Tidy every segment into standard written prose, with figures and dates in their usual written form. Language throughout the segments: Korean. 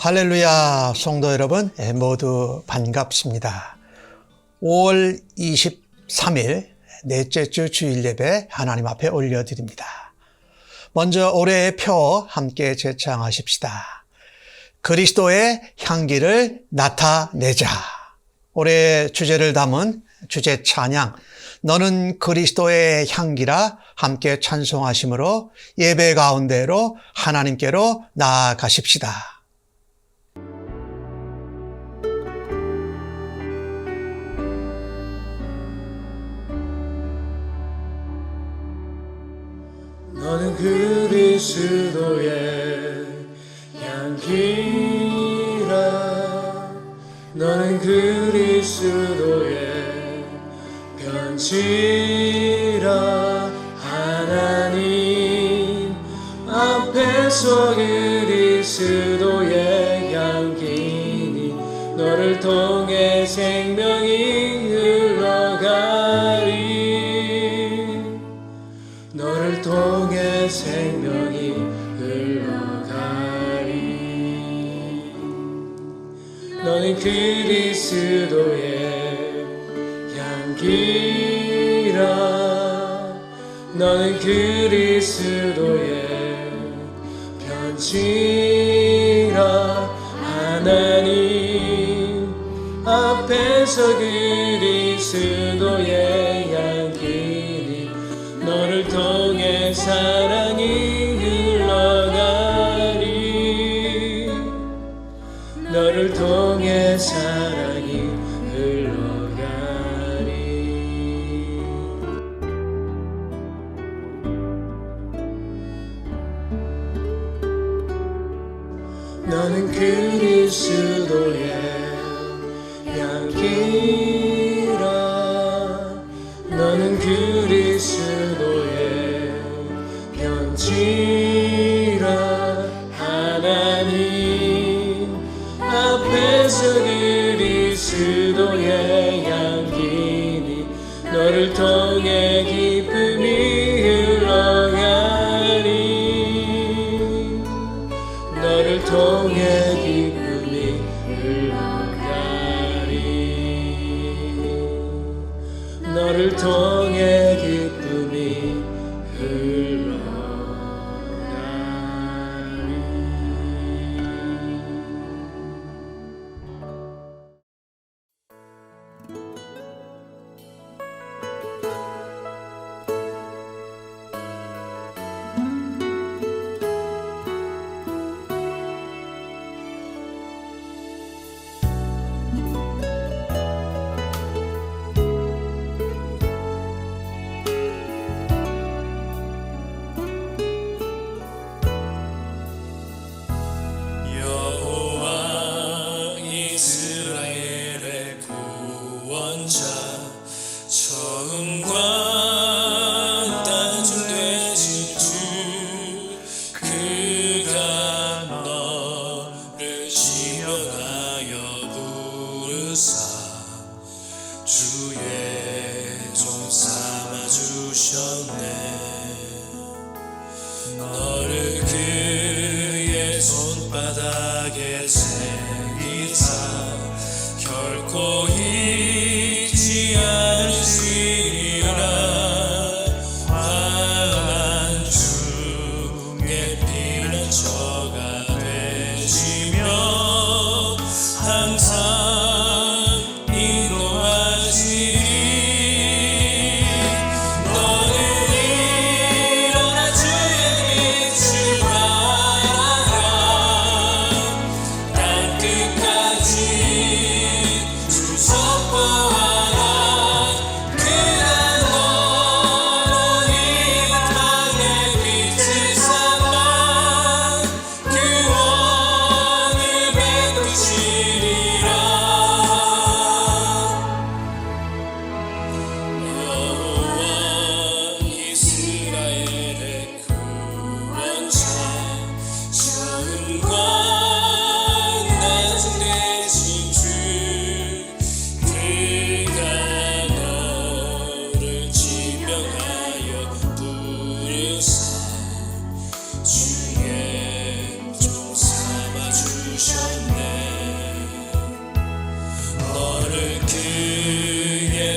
할렐루야, 성도 여러분 모두 반갑습니다. 5월 23일 넷째 주 주일 예배 하나님 앞에 올려드립니다. 먼저 올해의 표 함께 제창하십시다. 그리스도의 향기를 나타내자. 올해 주제를 담은 주제 찬양, 너는 그리스도의 향기라 함께 찬송하심으로 예배 가운데로 하나님께로 나아가십시다. 너는 그리스도의 향기라. 너는 그리스도의 편지라. 하나님 앞에서 그리스도의 향기니 너를 통해 생명이 흘러가리. 너를 통해 생명이 흘러가리. 너는 그리스도의 향기라. 너는 그리스도의 편지라. 하나님 앞에서 그리스도의 향기니 너를 통해 사랑이 흘러가리. 너를 통해 사랑이 흘러가리. 너는 그리스도의 향기라. 너는 그리스도의 편지라. 하나님 앞에서 그리스도의 향기니 너를 통해 기쁨이 흘러가리. 너를 통해 기쁨이 흘러가리. 너를 통해 기쁨이 흘러가리. 여호와 이스라엘의 구원자, 처음과 단중 되신 주, 그가 너를 지명하여 부르사 주의 종 삼아 주셨네. 너를 그의 손바닥에 새기사 결코 잊지 않으시리라.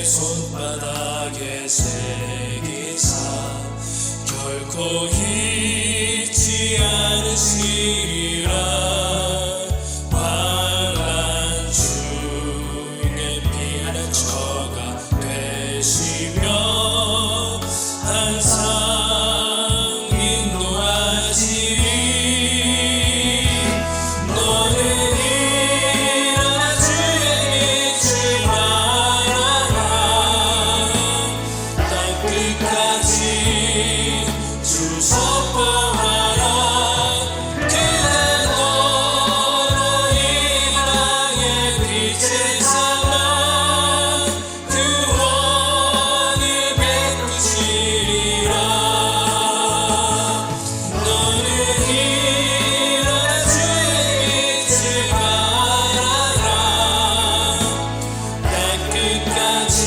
손바닥에 새기사 결코 잊지 않으시리라. 환난 중에 피난처가 되시며 항상 인도하시리. 너는 일어나 주의 빛을 발하라. 땅끝까지 주 선포하라. 그대 너로 이 땅에 빛을 삼아 구원을 베푸시리라. 너는 일어나 주의 빛을 발하라. 땅끝까지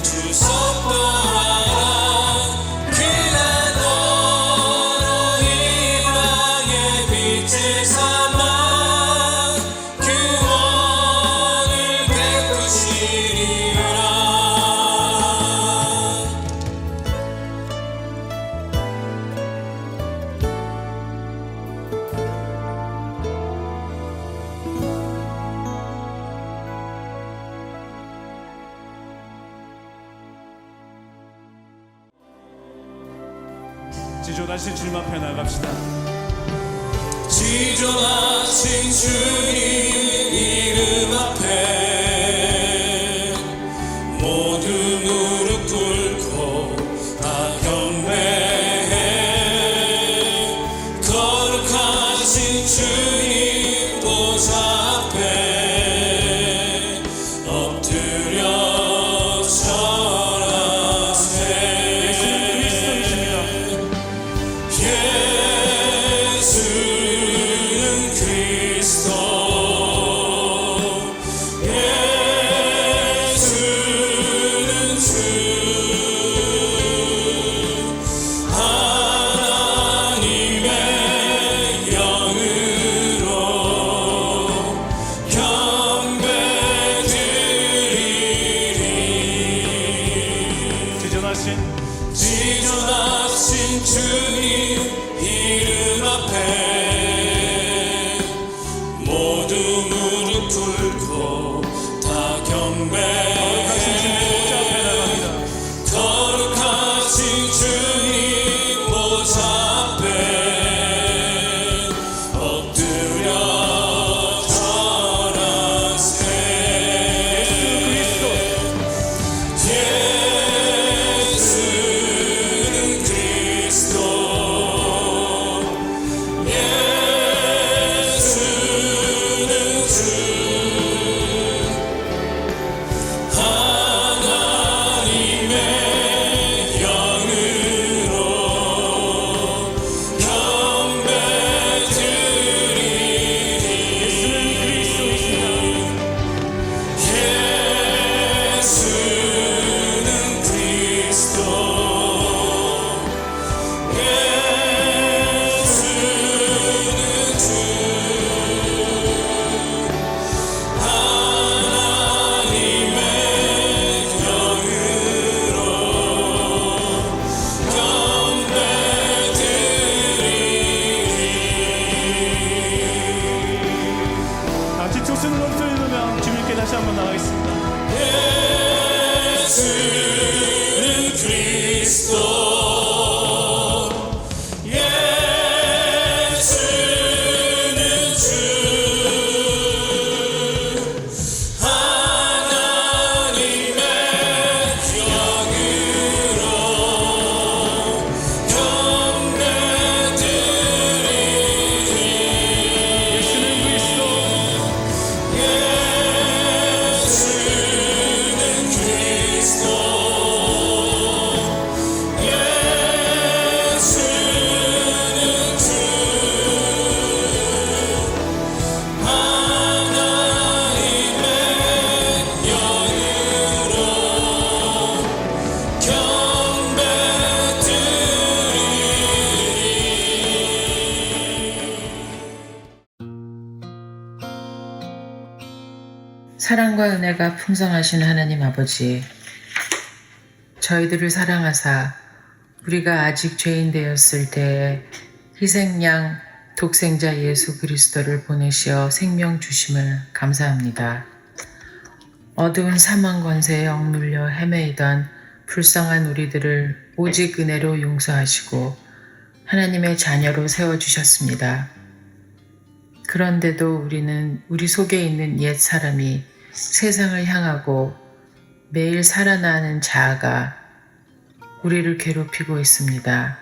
주 선포하라. 그대 너로 이 땅에 빛을 삼아 구원을 베푸시리라. 지존하신 주님 앞에 나갑시다. 지존하신 주님 이름 앞에 모두 무릎 꿇고 다 경배해. 거룩하신 주님 보좌 앞에 엎드려 절하세. 예수는 그리스도. 예수는 주. 하나님의 영으로 경배드리리. 지존하신 주님 이름 앞에 모두 무릎 꿇고 다 경배해. 거룩하신 주님 보좌 앞에 엎드려 절하세. 예수는 그리스도. 예수는 주. 사랑과 은혜가 풍성하신 하나님 아버지, 저희들을 사랑하사 우리가 아직 죄인 되었을 때에 희생양 독생자 예수 그리스도를 보내시어 생명 주심을 감사합니다. 어두운 사망 권세에 억눌려 헤매이던 불쌍한 우리들을 오직 은혜로 용서하시고 하나님의 자녀로 세워주셨습니다. 그런데도 우리는 우리 속에 있는 옛 사람이 세상을 향하고 매일 살아나는 자아가 우리를 괴롭히고 있습니다.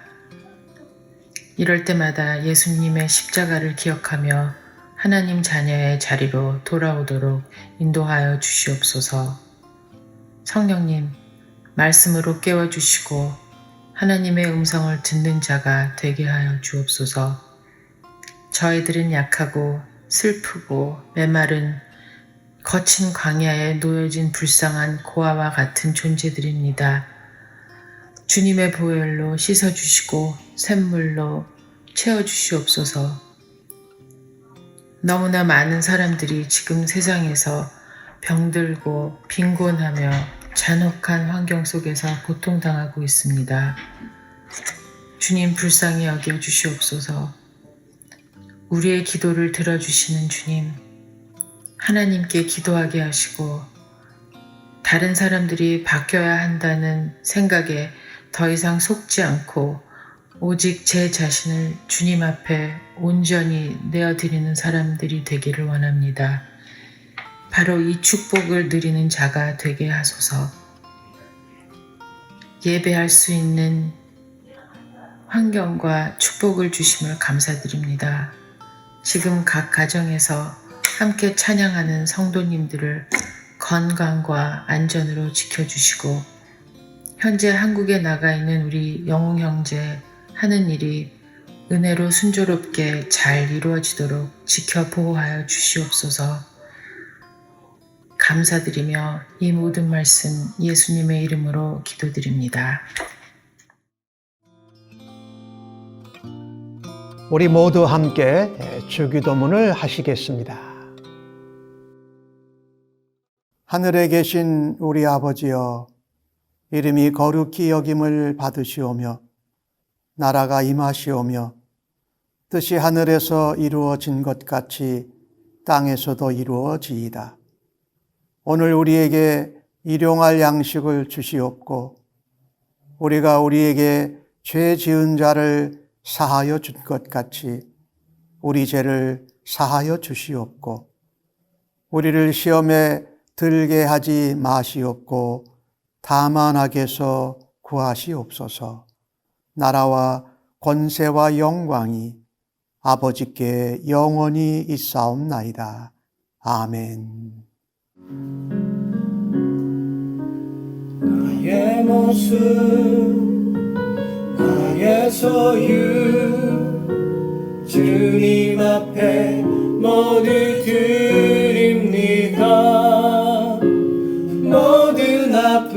이럴 때마다 예수님의 십자가를 기억하며 하나님 자녀의 자리로 돌아오도록 인도하여 주시옵소서. 성령님, 말씀으로 깨워주시고 하나님의 음성을 듣는 자가 되게 하여 주옵소서. 저희들은 약하고 슬프고 메마른 거친 광야에 놓여진 불쌍한 고아와 같은 존재들입니다. 주님의 보혈로 씻어주시고 샘물로 채워주시옵소서. 너무나 많은 사람들이 지금 세상에서 병들고 빈곤하며 잔혹한 환경 속에서 고통당하고 있습니다. 주님 불쌍히 여겨 주시옵소서. 우리의 기도를 들어주시는 주님, 하나님께 기도하게 하시고 다른 사람들이 바뀌어야 한다는 생각에 더 이상 속지 않고 오직 제 자신을 주님 앞에 온전히 내어드리는 사람들이 되기를 원합니다. 바로 이 축복을 누리는 자가 되게 하소서. 예배할 수 있는 환경과 축복을 주심을 감사드립니다. 지금 각 가정에서 함께 찬양하는 성도님들을 건강과 안전으로 지켜주시고 현재 한국에 나가 있는 우리 영웅 형제 하는 일이 은혜로 순조롭게 잘 이루어지도록 지켜 보호하여 주시옵소서. 감사드리며 이 모든 말씀 예수님의 이름으로 기도드립니다. 우리 모두 함께 주기도문을 하시겠습니다. 하늘에 계신 우리 아버지여, 이름이 거룩히 여김을 받으시오며 나라가 임하시오며 뜻이 하늘에서 이루어진 것 같이 땅에서도 이루어지이다. 오늘 우리에게 일용할 양식을 주시옵고 우리가 우리에게 죄 지은 자를 사하여 준 것 같이 우리 죄를 사하여 주시옵고 우리를 시험에 들게 하지 마시옵고 다만 악에서 구하시옵소서. 나라와 권세와 영광이 아버지께 영원히 있사옵나이다. 아멘. 나의 모습 나의 소유 주님 앞에 모두 드립니다. 모든 아픔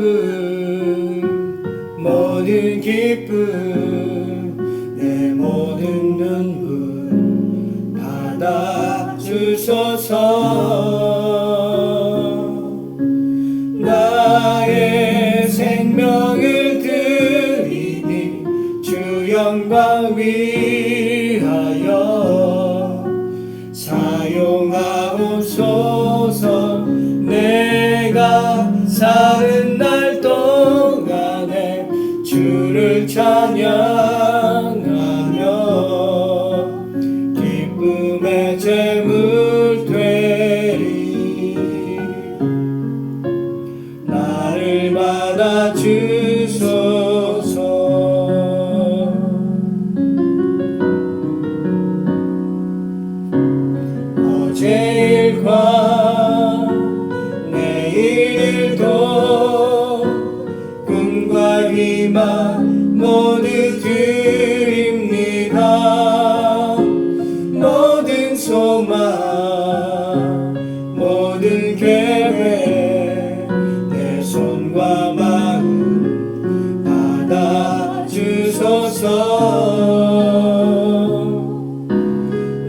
모든 기쁨 내 모든 눈물 받아주소서. 나의 생명을 드리니 주 영광 위하여 사용하옵소서. 내가 사는 날 동안에 주를 찬양하며 기쁨의 제물 되리. 나를 받아주소서. 어제 일과 내일 일도 꿈과 희망 모두 드립니다. 모든 소망 모든 계획 내 손과 마음 받아주소서.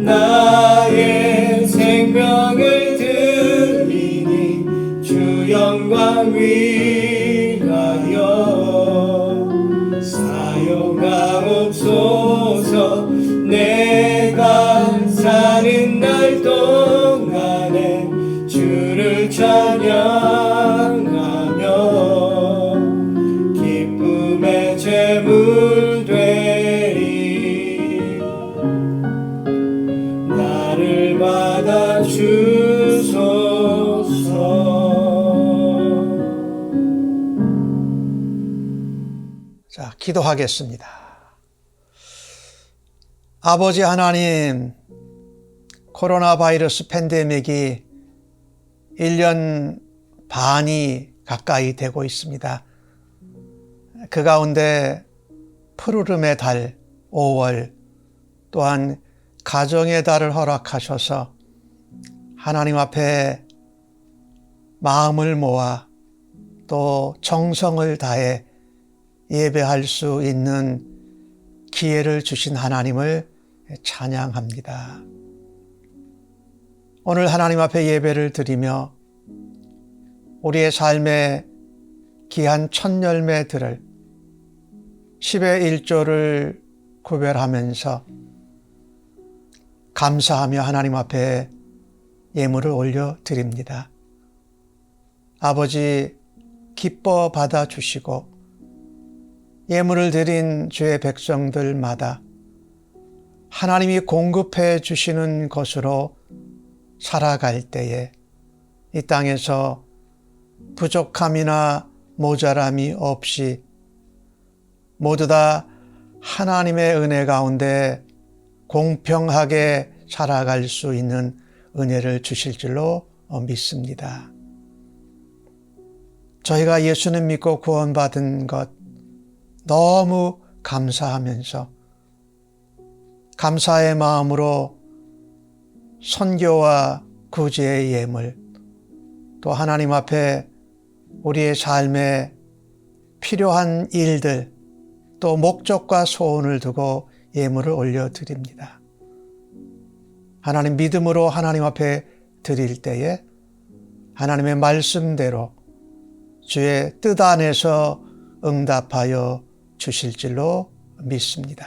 나의 생명을 드리니 자, 기도하겠습니다. 아버지 하나님, 코로나 바이러스 팬데믹이 1년 반이 가까이 되고 있습니다. 그 가운데 푸르름의 달 5월, 또한 가정의 달을 허락하셔서 하나님 앞에 마음을 모아 또 정성을 다해 예배할 수 있는 기회를 주신 하나님을 찬양합니다. 오늘 하나님 앞에 예배를 드리며 우리의 삶의 귀한 첫 열매들을 10의 1조를 구별하면서 감사하며 하나님 앞에 예물을 올려드립니다. 아버지, 기뻐 받아주시고 예물을 드린 주의 백성들마다 하나님이 공급해 주시는 것으로 살아갈 때에 이 땅에서 부족함이나 모자람이 없이 모두 다 하나님의 은혜 가운데 공평하게 살아갈 수 있는 은혜를 주실 줄로 믿습니다. 저희가 예수님 믿고 구원받은 것 너무 감사하면서 감사의 마음으로 선교와 구제의 예물, 또 하나님 앞에 우리의 삶에 필요한 일들, 또 목적과 소원을 두고 예물을 올려드립니다. 하나님 믿음으로 하나님 앞에 드릴 때에 하나님의 말씀대로 주의 뜻 안에서 응답하여 주실 줄로 믿습니다.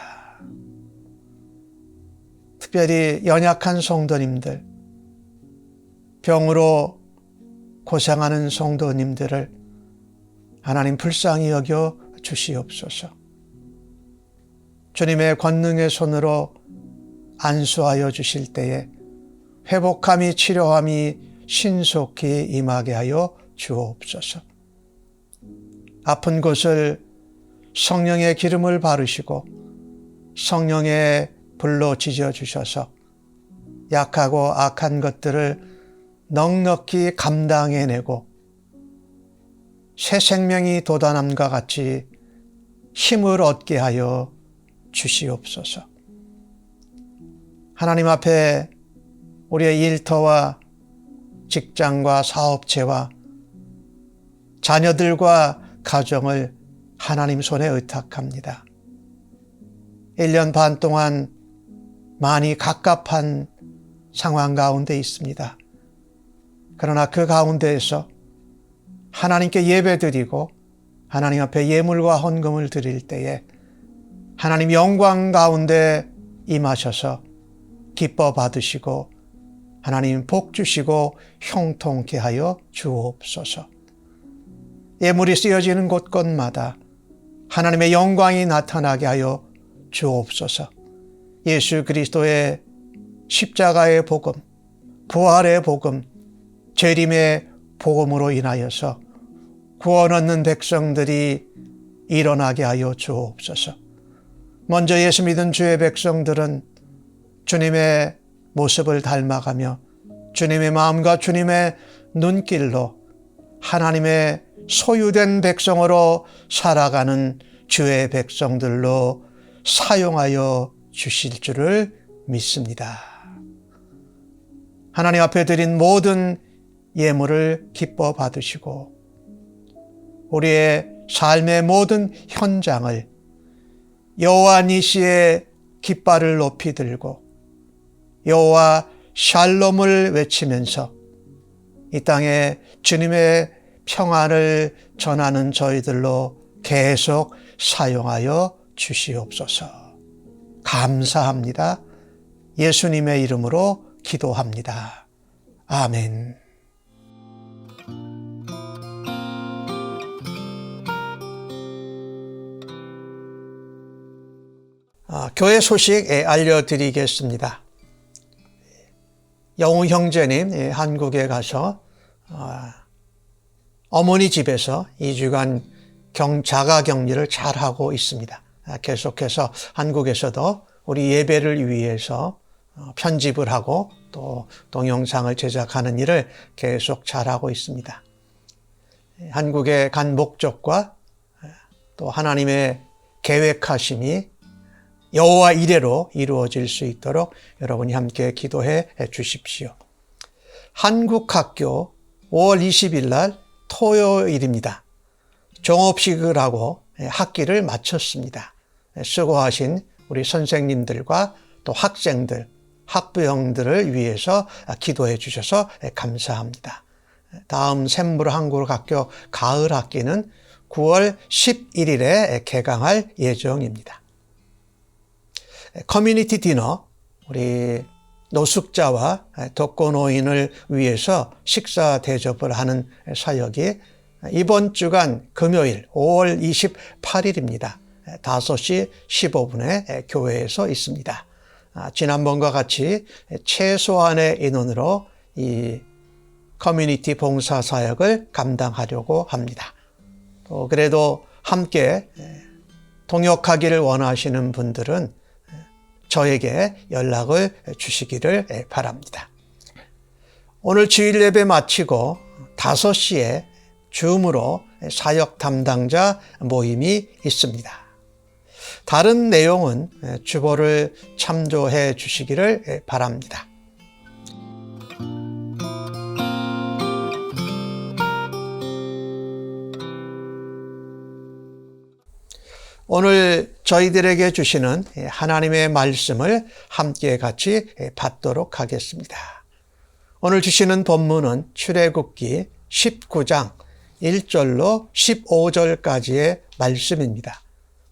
특별히 연약한 성도님들, 병으로 고생하는 성도님들을 하나님 불쌍히 여겨 주시옵소서. 주님의 권능의 손으로 안수하여 주실 때에 회복함이 치료함이 신속히 임하게 하여 주옵소서. 아픈 곳을 성령의 기름을 바르시고 성령의 불로 지져주셔서 약하고 악한 것들을 넉넉히 감당해내고 새 생명이 돋아남과 같이 힘을 얻게 하여 주시옵소서. 하나님 앞에 우리의 일터와 직장과 사업체와 자녀들과 가정을 하나님 손에 의탁합니다. 1년 반 동안 많이 갑갑한 상황 가운데 있습니다. 그러나 그 가운데에서 하나님께 예배드리고 하나님 앞에 예물과 헌금을 드릴 때에 하나님 영광 가운데 임하셔서 기뻐 받으시고 하나님 복 주시고 형통케 하여 주옵소서. 예물이 쓰여지는 곳곳마다 하나님의 영광이 나타나게 하여 주옵소서. 예수 그리스도의 십자가의 복음, 부활의 복음, 재림의 복음으로 인하여서 구원 얻는 백성들이 일어나게 하여 주옵소서. 먼저 예수 믿은 주의 백성들은 주님의 모습을 닮아가며 주님의 마음과 주님의 눈길로 하나님의 소유된 백성으로 살아가는 주의 백성들로 사용하여 주실 줄을 믿습니다. 하나님 앞에 드린 모든 예물을 기뻐 받으시고 우리의 삶의 모든 현장을 여호와 니시의 깃발을 높이 들고 여호와 샬롬을 외치면서 이 땅에 주님의 평안을 전하는 저희들로 계속 사용하여 주시옵소서. 감사합니다. 예수님의 이름으로 기도합니다. 아멘. 교회 소식 알려드리겠습니다. 영우 형제님 한국에 가서 어머니 집에서 2주간 자가격리를 잘하고 있습니다. 계속해서 한국에서도 우리 예배를 위해서 편집을 하고 또 동영상을 제작하는 일을 계속 잘하고 있습니다. 한국에 간 목적과 또 하나님의 계획하심이 여호와 이레로 이루어질 수 있도록 여러분이 함께 기도해 주십시오. 한국학교 5월 20일 날 토요일입니다. 종업식을 하고 학기를 마쳤습니다. 수고하신 우리 선생님들과 또 학생들, 학부형들을 위해서 기도해 주셔서 감사합니다. 다음 샘물 한국학교 가을 학기는 9월 11일에 개강할 예정입니다. 커뮤니티 디너, 우리 노숙자와 독거노인을 위해서 식사 대접을 하는 사역이 이번 주간 금요일 5월 28일입니다. 5시 15분에 교회에서 있습니다. 지난번과 같이 최소한의 인원으로 이 커뮤니티 봉사 사역을 감당하려고 합니다. 또 그래도 함께 동역하기를 원하시는 분들은 저에게 연락을 주시기를 바랍니다. 오늘 주일 예배 마치고 5시에 줌으로 사역 담당자 모임이 있습니다. 다른 내용은 주보를 참조해 주시기를 바랍니다. 오늘 저희들에게 주시는 하나님의 말씀을 함께 같이 받도록 하겠습니다. 오늘 주시는 본문은 출애굽기 19장 1절로 15절까지의 말씀입니다.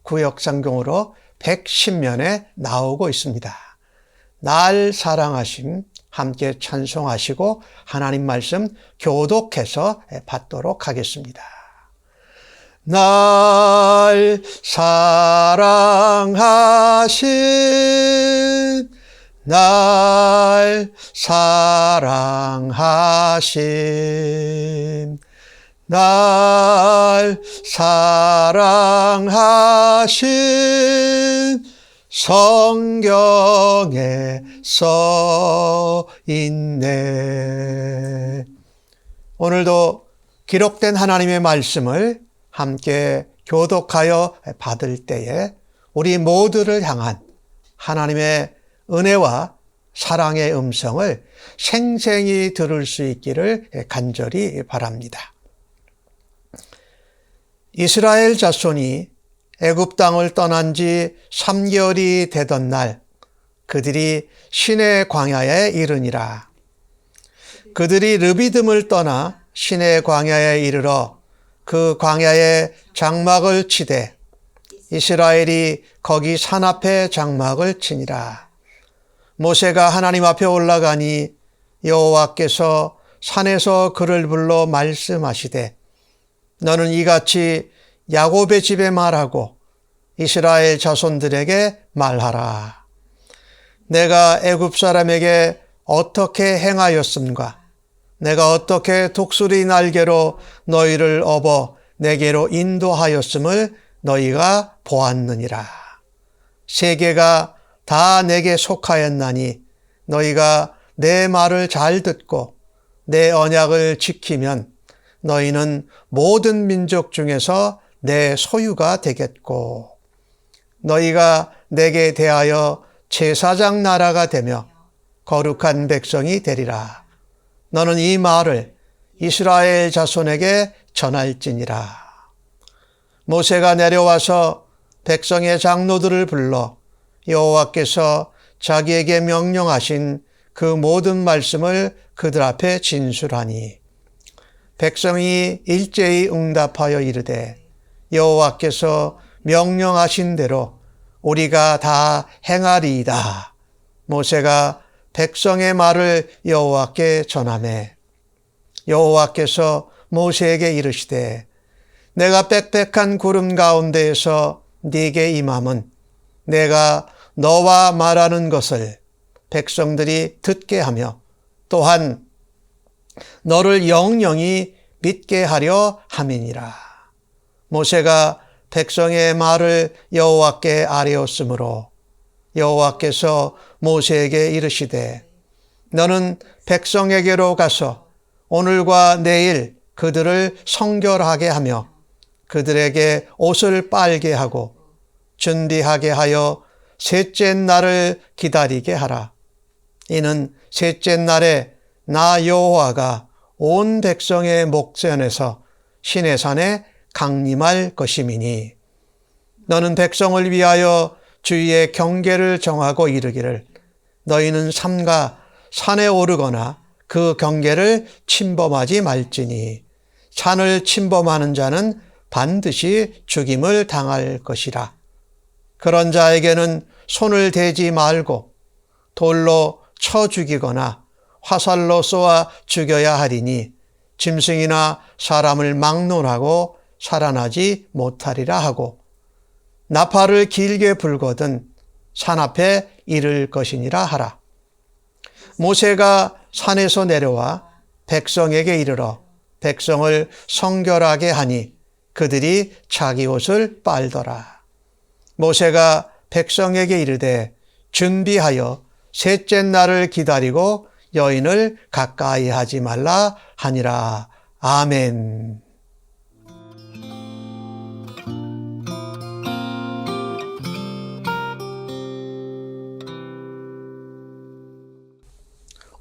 구역성경으로 110면에 나오고 있습니다. 날 사랑하심 함께 찬송하시고 하나님 말씀 교독해서 받도록 하겠습니다. 날 사랑하신 날 사랑하신 날 사랑하신 성경에 써 있네. 오늘도 기록된 하나님의 말씀을 함께 교독하여 받을 때에 우리 모두를 향한 하나님의 은혜와 사랑의 음성을 생생히 들을 수 있기를 간절히 바랍니다. 이스라엘 자손이 애굽 땅을 떠난 지 3개월이 되던 날 그들이 시내 광야에 이르니라. 그들이 르비딤을 떠나 시내 광야에 이르러 그 광야에 장막을 치되 이스라엘이 거기 산 앞에 장막을 치니라. 모세가 하나님 앞에 올라가니 여호와께서 산에서 그를 불러 말씀하시되 너는 이같이 야곱의 집에 말하고 이스라엘 자손들에게 말하라. 내가 애굽 사람에게 어떻게 행하였음과 내가 어떻게 독수리 날개로 너희를 업어 내게로 인도하였음을 너희가 보았느니라. 세계가 다 내게 속하였나니 너희가 내 말을 잘 듣고 내 언약을 지키면 너희는 모든 민족 중에서 내 소유가 되겠고 너희가 내게 대하여 제사장 나라가 되며 거룩한 백성이 되리라. 너는 이 말을 이스라엘 자손에게 전할지니라. 모세가 내려와서 백성의 장로들을 불러 여호와께서 자기에게 명령하신 그 모든 말씀을 그들 앞에 진술하니 백성이 일제히 응답하여 이르되 여호와께서 명령하신 대로 우리가 다 행하리이다. 모세가 백성의 말을 여호와께 전하매 여호와께서 모세에게 이르시되 내가 빽빽한 구름 가운데에서 네게 임함은 내가 너와 말하는 것을 백성들이 듣게 하며 또한 너를 영영히 믿게 하려 함이니라. 모세가 백성의 말을 여호와께 아뢰었으므로 여호와께서 모세에게 이르시되 너는 백성에게로 가서 오늘과 내일 그들을 성결하게 하며 그들에게 옷을 빨게 하고 준비하게 하여 셋째 날을 기다리게 하라. 이는 셋째 날에 나 여호와가 온 백성의 목전에서 시내산에 강림할 것임이니 너는 백성을 위하여 주의 경계를 정하고 이르기를 너희는 삼가 산에 오르거나 그 경계를 침범하지 말지니 산을 침범하는 자는 반드시 죽임을 당할 것이라. 그런 자에게는 손을 대지 말고 돌로 쳐 죽이거나 화살로 쏘아 죽여야 하리니 짐승이나 사람을 막론하고 살아나지 못하리라 하고 나팔을 길게 불거든 산 앞에 이를 것이니라 하라. 모세가 산에서 내려와 백성에게 이르러 백성을 성결하게 하니 그들이 자기 옷을 빨더라. 모세가 백성에게 이르되 준비하여 셋째 날을 기다리고 여인을 가까이 하지 말라 하니라. 아멘.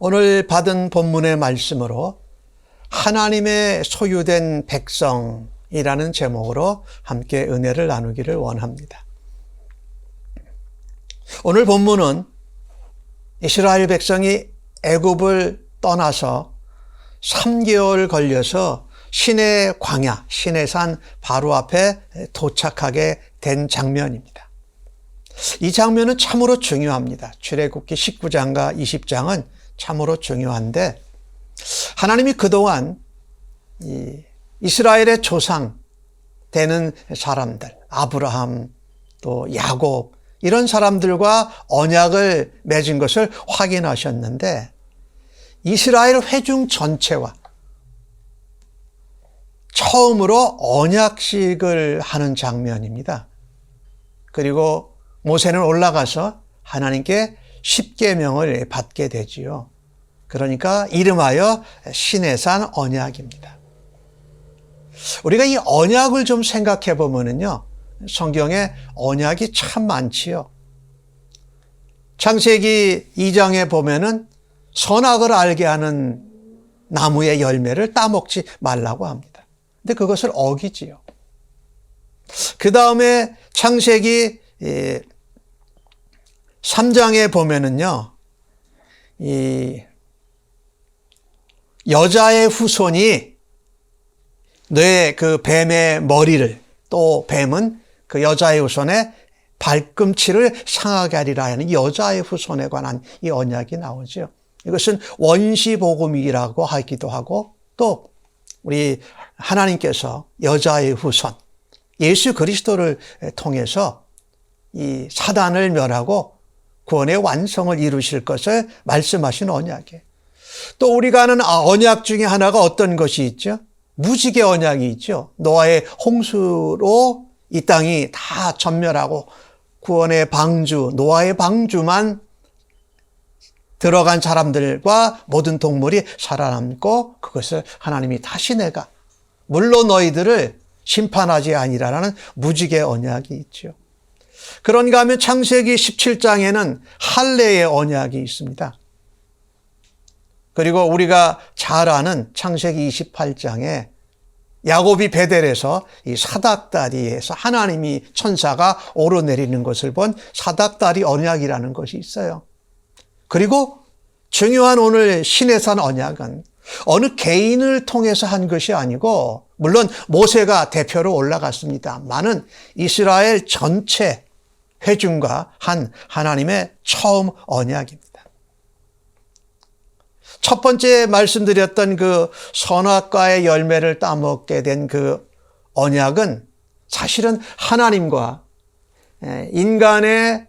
오늘 받은 본문의 말씀으로 하나님의 소유된 백성이라는 제목으로 함께 은혜를 나누기를 원합니다. 오늘 본문은 이스라엘 백성이 애굽을 떠나서 3개월 걸려서 시내 광야, 시내산 바로 앞에 도착하게 된 장면입니다. 이 장면은 참으로 중요합니다. 출애굽기 19장과 20장은 참으로 중요한데 하나님이 그동안 이스라엘의 조상 되는 사람들, 아브라함, 또 야곱 이런 사람들과 언약을 맺은 것을 확인하셨는데 이스라엘 회중 전체와 처음으로 언약식을 하는 장면입니다. 그리고 모세는 올라가서 하나님께 십계명을 받게 되지요. 그러니까 이름하여 시내산 언약입니다. 우리가 이 언약을 좀 생각해 보면은요, 성경에 언약이 참 많지요. 창세기 2장에 보면은 선악을 알게 하는 나무의 열매를 따먹지 말라고 합니다. 근데 그것을 어기지요. 그 다음에 창세기 3장에 보면은요, 이 여자의 후손이 뇌 그 뱀의 머리를, 또 뱀은 그 여자의 후손의 발꿈치를 상하게 하리라 하는 여자의 후손에 관한 이 언약이 나오죠. 이것은 원시복음이라고 하기도 하고, 또 우리 하나님께서 여자의 후손 예수 그리스도를 통해서 이 사단을 멸하고 구원의 완성을 이루실 것을 말씀하신 언약이에요. 또 우리가 아는 언약 중에 하나가 어떤 것이 있죠? 무지개 언약이 있죠. 노아의 홍수로 이 땅이 다 전멸하고 구원의 방주, 노아의 방주만 들어간 사람들과 모든 동물이 살아남고 그것을 하나님이 다시 내가 물론 너희들을 심판하지 아니라라는 무지개 언약이 있죠. 그런가 하면 창세기 17장에는 할례의 언약이 있습니다. 그리고 우리가 잘 아는 창세기 28장에 야곱이 베델에서 이 사닥다리에서 하나님이 천사가 오르내리는 것을 본 사닥다리 언약이라는 것이 있어요. 그리고 중요한 오늘 시내산 언약은 어느 개인을 통해서 한 것이 아니고, 물론 모세가 대표로 올라갔습니다만은 이스라엘 전체 회중과 한 하나님의 처음 언약입니다. 첫 번째 말씀드렸던 그 선악과의 열매를 따먹게 된 그 언약은 사실은 하나님과 인간의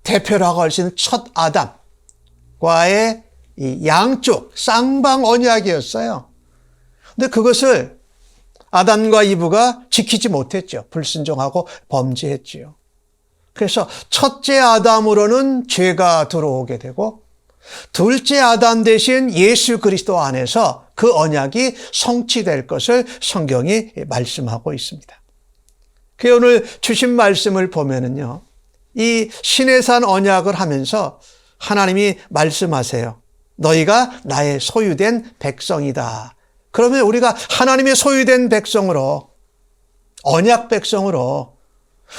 대표라고 할 수 있는 첫 아담과의 이 양쪽 쌍방 언약이었어요. 근데 그것을 아담과 이브가 지키지 못했죠. 불순종하고 범죄했지요. 그래서 첫째 아담으로는 죄가 들어오게 되고 둘째 아담 대신 예수 그리스도 안에서 그 언약이 성취될 것을 성경이 말씀하고 있습니다. 그 오늘 주신 말씀을 보면은요, 이 시내산 언약을 하면서 하나님이 말씀하세요. 너희가 나의 소유된 백성이다. 그러면 우리가 하나님의 소유된 백성으로, 언약 백성으로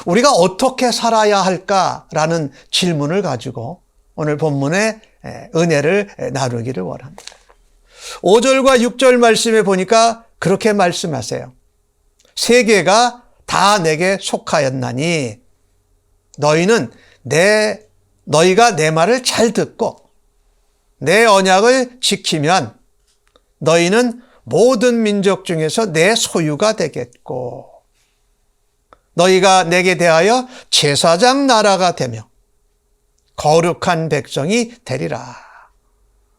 우리가 어떻게 살아야 할까라는 질문을 가지고 오늘 본문의 은혜를 나누기를 원합니다. 5절과 6절 말씀에 보니까 그렇게 말씀하세요. 세계가 다 내게 속하였나니 너희가 내 말을 잘 듣고 내 언약을 지키면 너희는 모든 민족 중에서 내 소유가 되겠고 너희가 내게 대하여 제사장 나라가 되며 거룩한 백성이 되리라.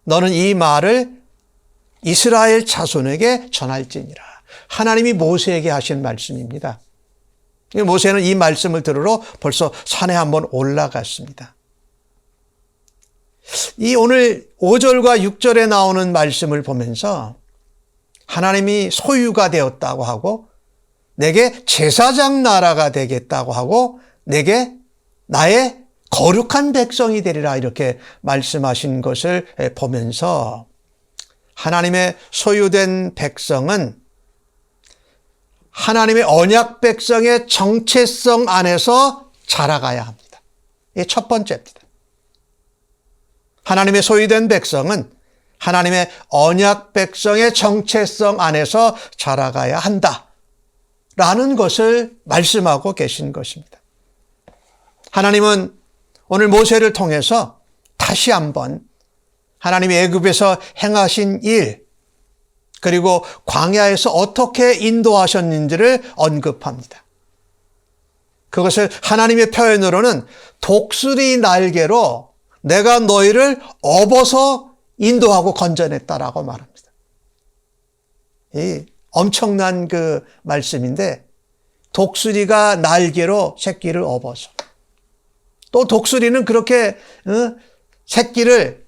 너는 이 말을 이스라엘 자손에게 전할지니라. 하나님이 모세에게 하신 말씀입니다. 모세는 이 말씀을 들으러 벌써 산에 한번 올라갔습니다. 이 오늘 5절과 6절에 나오는 말씀을 보면서 하나님이 소유가 되었다고 하고 내게 제사장 나라가 되겠다고 하고 내게 나의 거룩한 백성이 되리라 이렇게 말씀하신 것을 보면서 하나님의 소유된 백성은 하나님의 언약 백성의 정체성 안에서 자라가야 합니다. 이게 첫 번째입니다. 하나님의 소유된 백성은 하나님의 언약 백성의 정체성 안에서 자라가야 한다라는 것을 말씀하고 계신 것입니다. 하나님은 오늘 모세를 통해서 다시 한번 하나님이 애굽에서 행하신 일 그리고 광야에서 어떻게 인도하셨는지를 언급합니다. 그것을 하나님의 표현으로는 독수리 날개로 내가 너희를 업어서 인도하고 건져냈다라고 말합니다. 이 엄청난 그 말씀인데 독수리가 날개로 새끼를 업어서 또 독수리는 그렇게 새끼를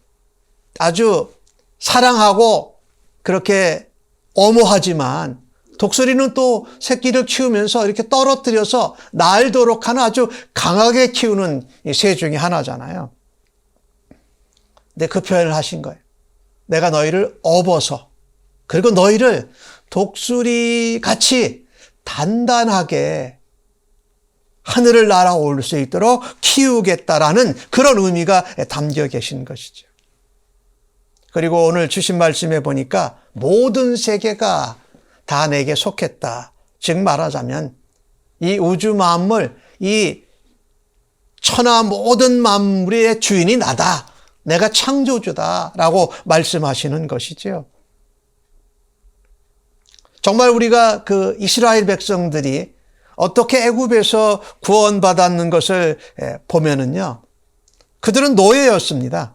아주 사랑하고 그렇게 엄호하지만 독수리는 또 새끼를 키우면서 이렇게 떨어뜨려서 날도록 하는 아주 강하게 키우는 새 중에 하나잖아요. 근데 그 표현을 하신 거예요. 내가 너희를 업어서 그리고 너희를 독수리 같이 단단하게 하늘을 날아올 수 있도록 키우겠다라는 그런 의미가 담겨 계신 것이죠. 그리고 오늘 주신 말씀에 보니까 모든 세계가 다 내게 속했다. 즉 말하자면 이 우주 만물, 이 천하 모든 만물의 주인이 나다. 내가 창조주다라고 말씀하시는 것이죠. 정말 우리가 그 이스라엘 백성들이 어떻게 애굽에서 구원받았는 것을 보면은요, 그들은 노예였습니다.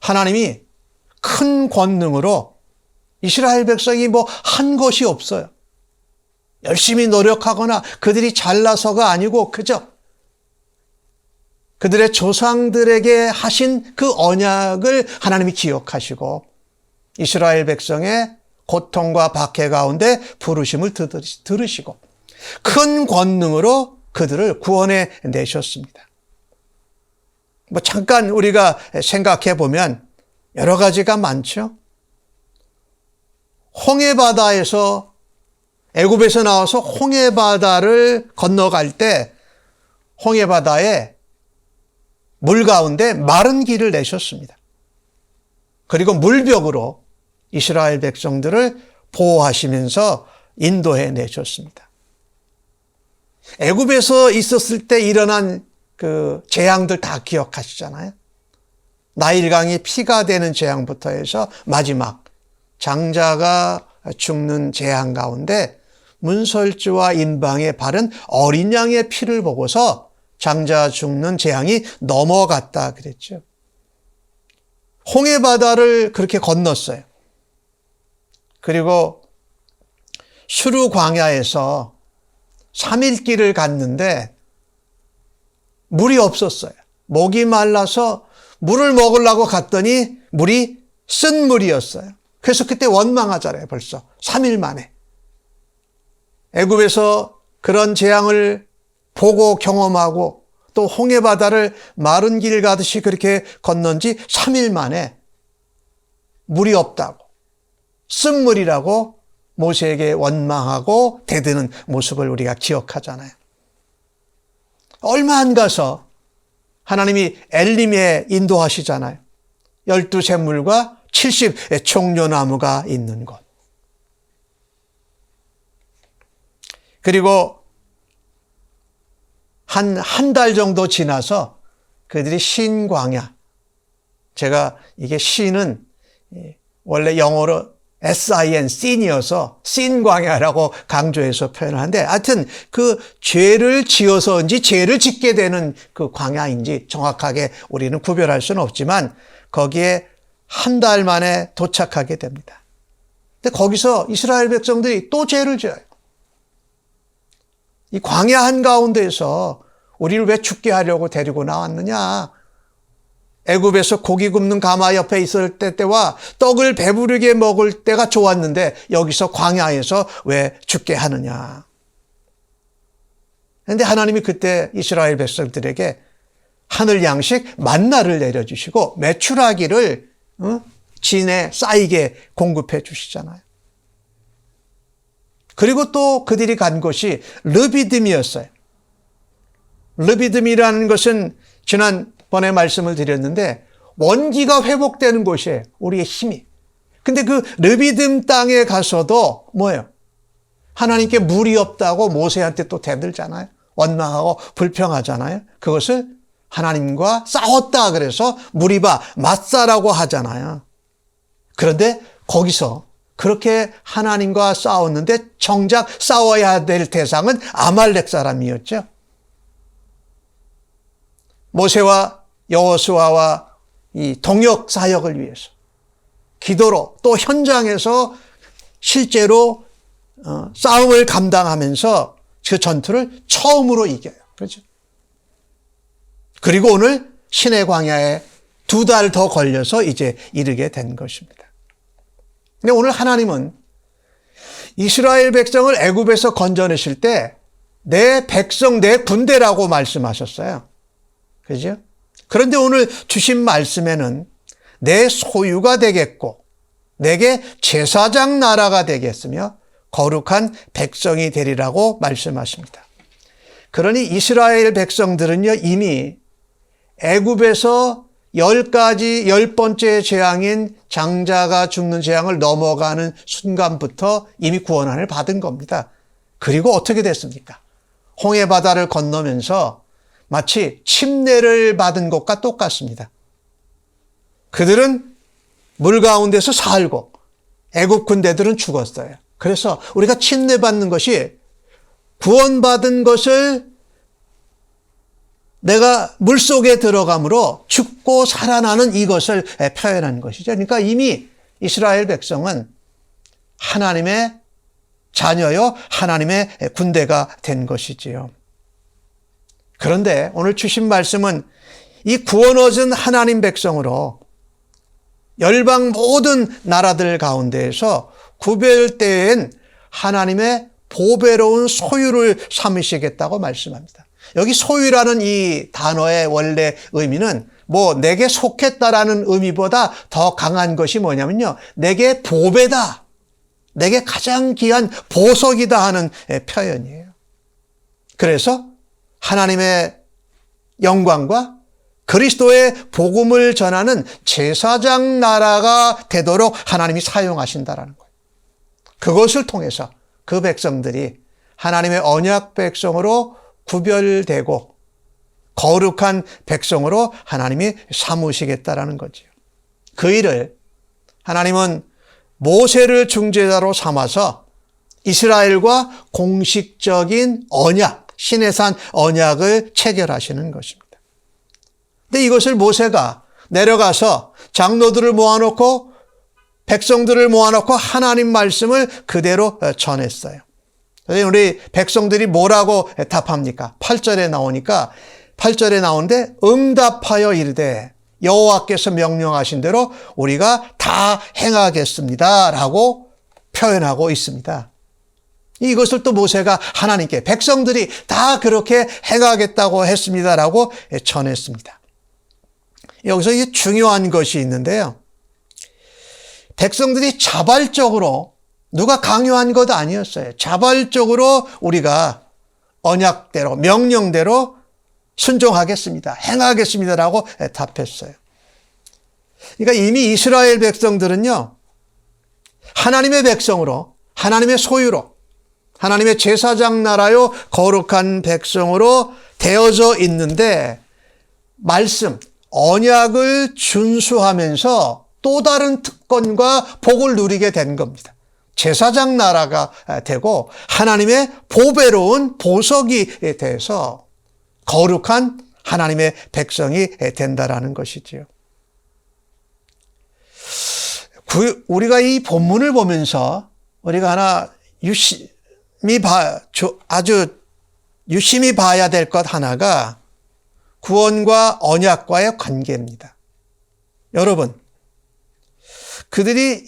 하나님이 큰 권능으로 이스라엘 백성이 뭐 한 것이 없어요. 열심히 노력하거나 그들이 잘나서가 아니고 그저 그들의 조상들에게 하신 그 언약을 하나님이 기억하시고 이스라엘 백성의 고통과 박해 가운데 부르심을 들으시고 큰 권능으로 그들을 구원해 내셨습니다. 뭐 잠깐 우리가 생각해 보면 여러 가지가 많죠. 홍해바다에서 애굽에서 나와서 홍해바다를 건너갈 때 홍해바다에 물 가운데 마른 길을 내셨습니다. 그리고 물벽으로 이스라엘 백성들을 보호하시면서 인도해 내셨습니다. 애굽에서 있었을 때 일어난 그 재앙들 다 기억하시잖아요. 나일강이 피가 되는 재앙부터 해서 마지막 장자가 죽는 재앙 가운데 문설주와 인방에 바른 어린 양의 피를 보고서 장자 죽는 재앙이 넘어갔다 그랬죠. 홍해바다를 그렇게 건넜어요. 그리고 수르 광야에서 3일 길을 갔는데 물이 없었어요. 목이 말라서 물을 먹으려고 갔더니 물이 쓴 물이었어요. 그래서 그때 원망하잖아요. 벌써 3일 만에. 애굽에서 그런 재앙을 보고 경험하고 또 홍해바다를 마른 길 가듯이 그렇게 건넌 지 3일 만에 물이 없다고, 쓴물이라고 모세에게 원망하고 대드는 모습을 우리가 기억하잖아요. 얼마 안 가서 하나님이 엘림에 인도하시잖아요. 12샘물과 70 종려나무가 있는 곳. 그리고 한 달 정도 지나서 그들이 신광야. 제가 이게 신은 원래 영어로 SIN, 신이어서 신광야라고 강조해서 표현을 하는데 하여튼 그 죄를 지어서인지 죄를 짓게 되는 그 광야인지 정확하게 우리는 구별할 수는 없지만 거기에 한 달 만에 도착하게 됩니다. 근데 거기서 이스라엘 백성들이 또 죄를 지어요. 이 광야 한가운데에서 우리를 왜 죽게 하려고 데리고 나왔느냐. 애굽에서 고기 굽는 가마 옆에 있을 때와 떡을 배부르게 먹을 때가 좋았는데 여기서 광야에서 왜 죽게 하느냐. 그런데 하나님이 그때 이스라엘 백성들에게 하늘 양식 만나를 내려주시고 메추라기를 진에 쌓이게 공급해 주시잖아요. 그리고 또 그들이 간 곳이 르비딤이었어요. 르비딤이라는 것은 지난번에 말씀을 드렸는데 원기가 회복되는 곳이에요. 우리의 힘이. 근데 그 르비딤 땅에 가서도 뭐예요? 하나님께 물이 없다고 모세한테 또 대들잖아요. 원망하고 불평하잖아요. 그것을 하나님과 싸웠다 그래서 무리바 맞사라고 하잖아요. 그런데 거기서 그렇게 하나님과 싸웠는데 정작 싸워야 될 대상은 아말렉 사람이었죠. 모세와 여호수아와 이 동역 사역을 위해서 기도로 또 현장에서 실제로 싸움을 감당하면서 그 전투를 처음으로 이겨요. 그렇죠? 그리고 오늘 시내 광야에 2달 더 걸려서 이제 이르게 된 것입니다. 근데 오늘 하나님은 이스라엘 백성을 애굽에서 건져내실 때 내 백성, 내 군대라고 말씀하셨어요. 그죠? 그런데 오늘 주신 말씀에는 내 소유가 되겠고 내게 제사장 나라가 되겠으며 거룩한 백성이 되리라고 말씀하십니다. 그러니 이스라엘 백성들은요 이미 애굽에서 10번째 재앙인 장자가 죽는 재앙을 넘어가는 순간부터 이미 구원한을 받은 겁니다. 그리고 어떻게 됐습니까? 홍해바다를 건너면서 마치 침례를 받은 것과 똑같습니다. 그들은 물 가운데서 살고 애굽 군대들은 죽었어요. 그래서 우리가 침례받는 것이 구원받은 것을 내가 물속에 들어감으로 죽고 살아나는 이것을 표현한 것이죠. 그러니까 이미 이스라엘 백성은 하나님의 자녀요, 하나님의 군대가 된 것이지요. 그런데 오늘 주신 말씀은 이 구원 얻은 하나님 백성으로 열방 모든 나라들 가운데에서 구별된 하나님의 보배로운 소유를 삼으시겠다고 말씀합니다. 여기 소유라는 이 단어의 원래 의미는 뭐 내게 속했다라는 의미보다 더 강한 것이 뭐냐면요. 내게 보배다. 내게 가장 귀한 보석이다 하는 표현이에요. 그래서 하나님의 영광과 그리스도의 복음을 전하는 제사장 나라가 되도록 하나님이 사용하신다라는 거예요. 그것을 통해서 그 백성들이 하나님의 언약 백성으로 구별되고 거룩한 백성으로 하나님이 삼으시겠다라는 거죠. 그 일을 하나님은 모세를 중재자로 삼아서 이스라엘과 공식적인 언약, 시내산 언약을 체결하시는 것입니다. 근데 이것을 모세가 내려가서 장로들을 모아놓고 백성들을 모아놓고 하나님 말씀을 그대로 전했어요. 우리 백성들이 뭐라고 답합니까? 8절에 나오니까 8절에 나오는데 응답하여 이르되 여호와께서 명령하신 대로 우리가 다 행하겠습니다 라고 표현하고 있습니다. 이것을 또 모세가 하나님께 백성들이 다 그렇게 행하겠다고 했습니다라고 전했습니다. 여기서 이게 중요한 것이 있는데요. 백성들이 자발적으로 누가 강요한 것 아니었어요. 자발적으로 우리가 언약대로 명령대로 순종하겠습니다. 행하겠습니다라고 답했어요. 그러니까 이미 이스라엘 백성들은요. 하나님의 백성으로 하나님의 소유로 하나님의 제사장 나라요 거룩한 백성으로 되어져 있는데 말씀, 언약을 준수하면서 또 다른 특권과 복을 누리게 된 겁니다. 제사장 나라가 되고 하나님의 보배로운 보석이 돼서 거룩한 하나님의 백성이 된다라는 것이지요. 우리가 이 본문을 보면서 우리가 하나 아주 유심히 봐야 될 것 하나가 구원과 언약과의 관계입니다. 여러분,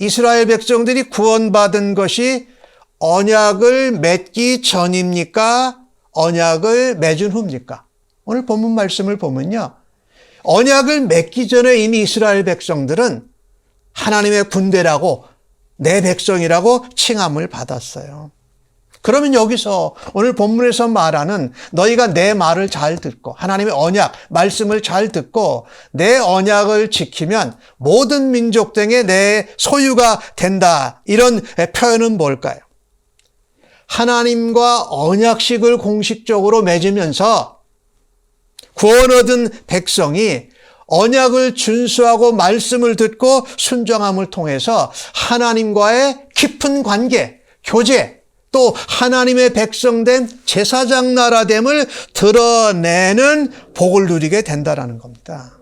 이스라엘 백성들이 구원받은 것이 언약을 맺기 전입니까? 언약을 맺은 후입니까? 오늘 본문 말씀을 보면요. 언약을 맺기 전에 이미 이스라엘 백성들은 하나님의 군대라고 내 백성이라고 칭함을 받았어요. 그러면 여기서 오늘 본문에서 말하는 너희가 내 말을 잘 듣고 하나님의 언약, 말씀을 잘 듣고 내 언약을 지키면 모든 민족 등의 내 소유가 된다. 이런 표현은 뭘까요? 하나님과 언약식을 공식적으로 맺으면서 구원 얻은 백성이 언약을 준수하고 말씀을 듣고 순종함을 통해서 하나님과의 깊은 관계, 교제, 또 하나님의 백성된 제사장 나라됨을 드러내는 복을 누리게 된다라는 겁니다.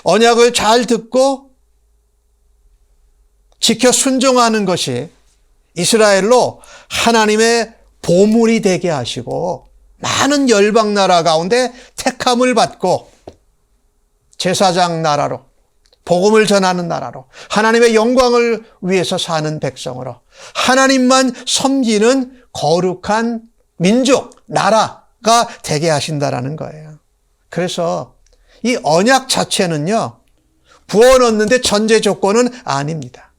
언약을 잘 듣고 지켜 순종하는 것이 이스라엘로 하나님의 보물이 되게 하시고 많은 열방 나라 가운데 택함을 받고 제사장 나라로 복음을 전하는 나라로 하나님의 영광을 위해서 사는 백성으로 하나님만 섬기는 거룩한 민족, 나라가 되게 하신다라는 거예요. 그래서 이 언약 자체는요, 구원 얻는데 전제 조건은 아닙니다.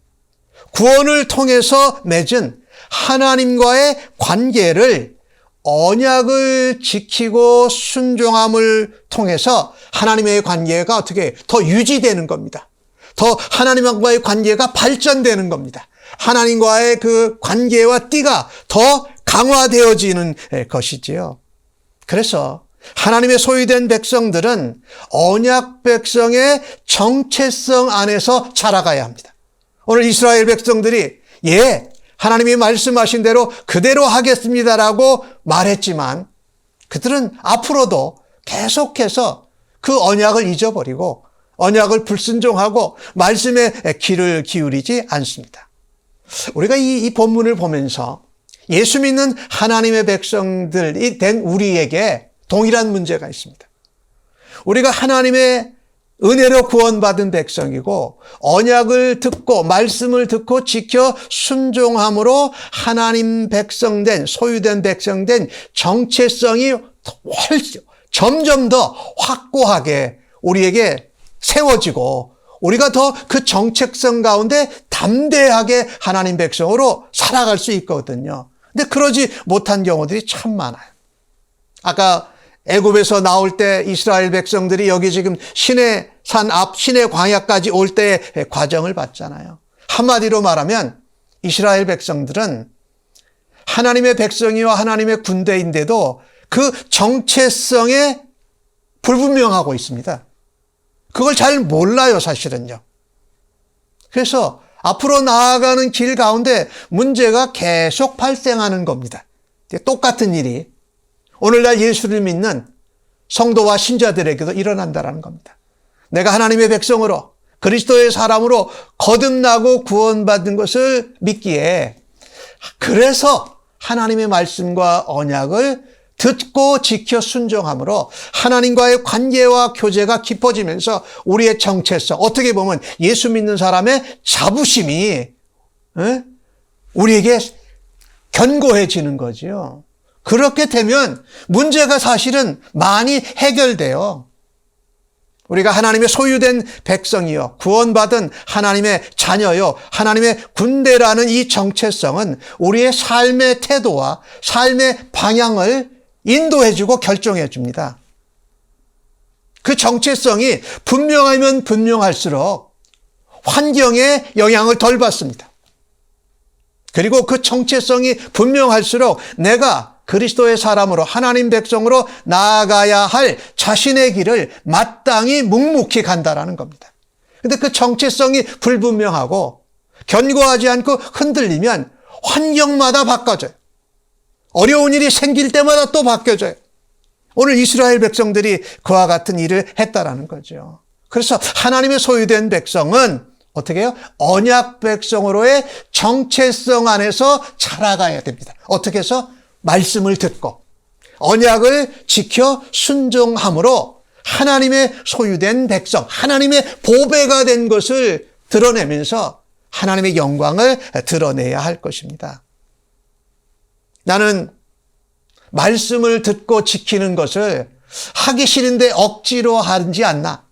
구원을 통해서 맺은 하나님과의 관계를 언약을 지키고 순종함을 통해서 하나님의 관계가 어떻게 더 유지되는 겁니다. 더 하나님과의 관계가 발전되는 겁니다. 하나님과의 그 관계와 띠가 더 강화되어지는 것이지요. 그래서 하나님의 소유된 백성들은 언약 백성의 정체성 안에서 자라가야 합니다. 오늘 이스라엘 백성들이 하나님이 말씀하신 대로 그대로 하겠습니다라고 말했지만 그들은 앞으로도 계속해서 그 언약을 잊어버리고 언약을 불순종하고 말씀에 귀를 기울이지 않습니다. 우리가 이 본문을 보면서 예수 믿는 하나님의 백성들이 된 우리에게 동일한 문제가 있습니다. 우리가 하나님의 은혜로 구원받은 백성이고 언약을 듣고 말씀을 듣고 지켜 순종함으로 하나님 백성된 소유된 백성된 정체성이 점점 더 확고하게 우리에게 세워지고 우리가 더 그 정체성 가운데 담대하게 하나님 백성으로 살아갈 수 있거든요. 근데 그러지 못한 경우들이 참 많아요. 아까 애굽에서 나올 때 이스라엘 백성들이 여기 지금 시내 산 앞 시내 광야까지 올 때의 과정을 봤잖아요. 한마디로 말하면 이스라엘 백성들은 하나님의 백성이와 하나님의 군대인데도 그 정체성에 불분명하고 있습니다. 그걸 잘 몰라요, 사실은요. 그래서 앞으로 나아가는 길 가운데 문제가 계속 발생하는 겁니다. 똑같은 일이 오늘날 예수를 믿는 성도와 신자들에게도 일어난다는 겁니다. 내가 하나님의 백성으로 그리스도의 사람으로 거듭나고 구원받은 것을 믿기에, 그래서 하나님의 말씀과 언약을 듣고 지켜 순종함으로 하나님과의 관계와 교제가 깊어지면서 우리의 정체성, 어떻게 보면 예수 믿는 사람의 자부심이 우리에게 견고해지는 거지요. 그렇게 되면 문제가 사실은 많이 해결돼요. 우리가 하나님의 소유된 백성이요, 구원받은 하나님의 자녀요, 하나님의 군대라는 이 정체성은 우리의 삶의 태도와 삶의 방향을 인도해주고 결정해줍니다. 그 정체성이 분명하면 분명할수록 환경에 영향을 덜 받습니다. 그리고 그 정체성이 분명할수록 내가 그리스도의 사람으로 하나님 백성으로 나아가야 할 자신의 길을 마땅히 묵묵히 간다라는 겁니다. 그런데 그 정체성이 불분명하고 견고하지 않고 흔들리면 환경마다 바꿔져요. 어려운 일이 생길 때마다 또 바뀌어져요. 오늘 이스라엘 백성들이 그와 같은 일을 했다라는 거죠. 그래서 하나님의 소유된 백성은 어떻게 해요? 언약 백성으로의 정체성 안에서 자라가야 됩니다. 어떻게 해서? 말씀을 듣고 언약을 지켜 순종함으로 하나님의 소유된 백성, 하나님의 보배가 된 것을 드러내면서 하나님의 영광을 드러내야 할 것입니다. 나는 말씀을 듣고 지키는 것을 하기 싫은데 억지로 하지 않나.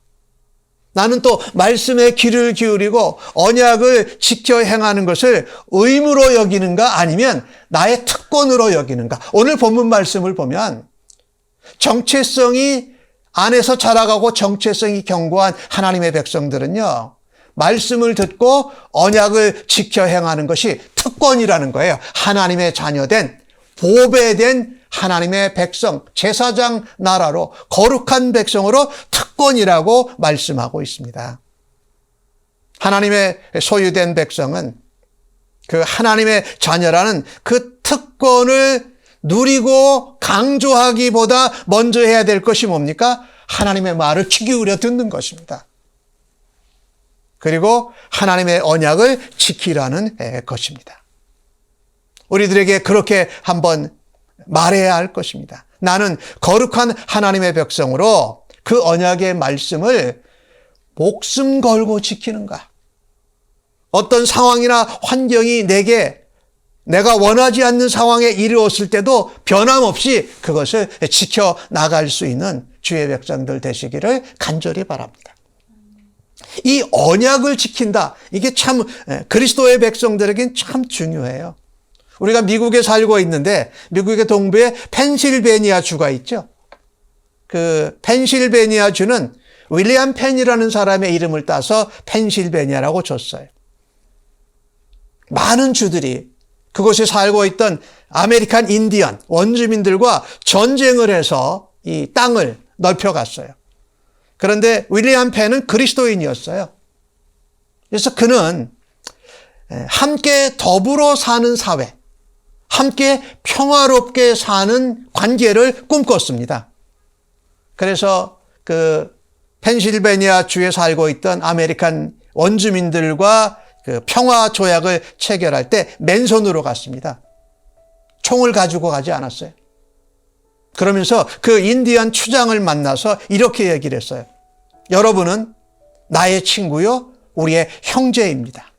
나는 또 말씀에 귀를 기울이고 언약을 지켜 행하는 것을 의무로 여기는가 아니면 나의 특권으로 여기는가. 오늘 본문 말씀을 보면 정체성이 안에서 자라가고 정체성이 견고한 하나님의 백성들은요, 말씀을 듣고 언약을 지켜 행하는 것이 특권이라는 거예요. 하나님의 자녀된 보배된 하나님의 백성, 제사장 나라로 거룩한 백성으로 특권이라고 말씀하고 있습니다. 하나님의 소유된 백성은 그 하나님의 자녀라는 그 특권을 누리고 강조하기보다 먼저 해야 될 것이 뭡니까? 하나님의 말을 귀 기울여 듣는 것입니다. 그리고 하나님의 언약을 지키라는 것입니다. 우리들에게 그렇게 한번 말해야 할 것입니다. 나는 거룩한 하나님의 백성으로 그 언약의 말씀을 목숨 걸고 지키는가? 어떤 상황이나 환경이 내가 원하지 않는 상황에 이르렀을 때도 변함없이 그것을 지켜나갈 수 있는 주의 백성들 되시기를 간절히 바랍니다. 이 언약을 지킨다. 이게 참 그리스도의 백성들에겐 참 중요해요. 우리가 미국에 살고 있는데 미국의 동부에 펜실베니아 주가 있죠. 그 펜실베니아 주는 윌리엄 펜이라는 사람의 이름을 따서 펜실베니아라고 줬어요. 많은 주들이 그곳에 살고 있던 아메리칸 인디언 원주민들과 전쟁을 해서 이 땅을 넓혀갔어요. 그런데 윌리엄 펜은 그리스도인이었어요. 그래서 그는 함께 더불어 사는 사회, 함께 평화롭게 사는 관계를 꿈꿨습니다. 그래서 그 펜실베니아 주에 살고 있던 아메리칸 원주민들과 그 평화 조약을 체결할 때 맨손으로 갔습니다. 총을 가지고 가지 않았어요. 그러면서 그 인디언 추장을 만나서 이렇게 얘기를 했어요. 여러분은 나의 친구요, 우리의 형제입니다.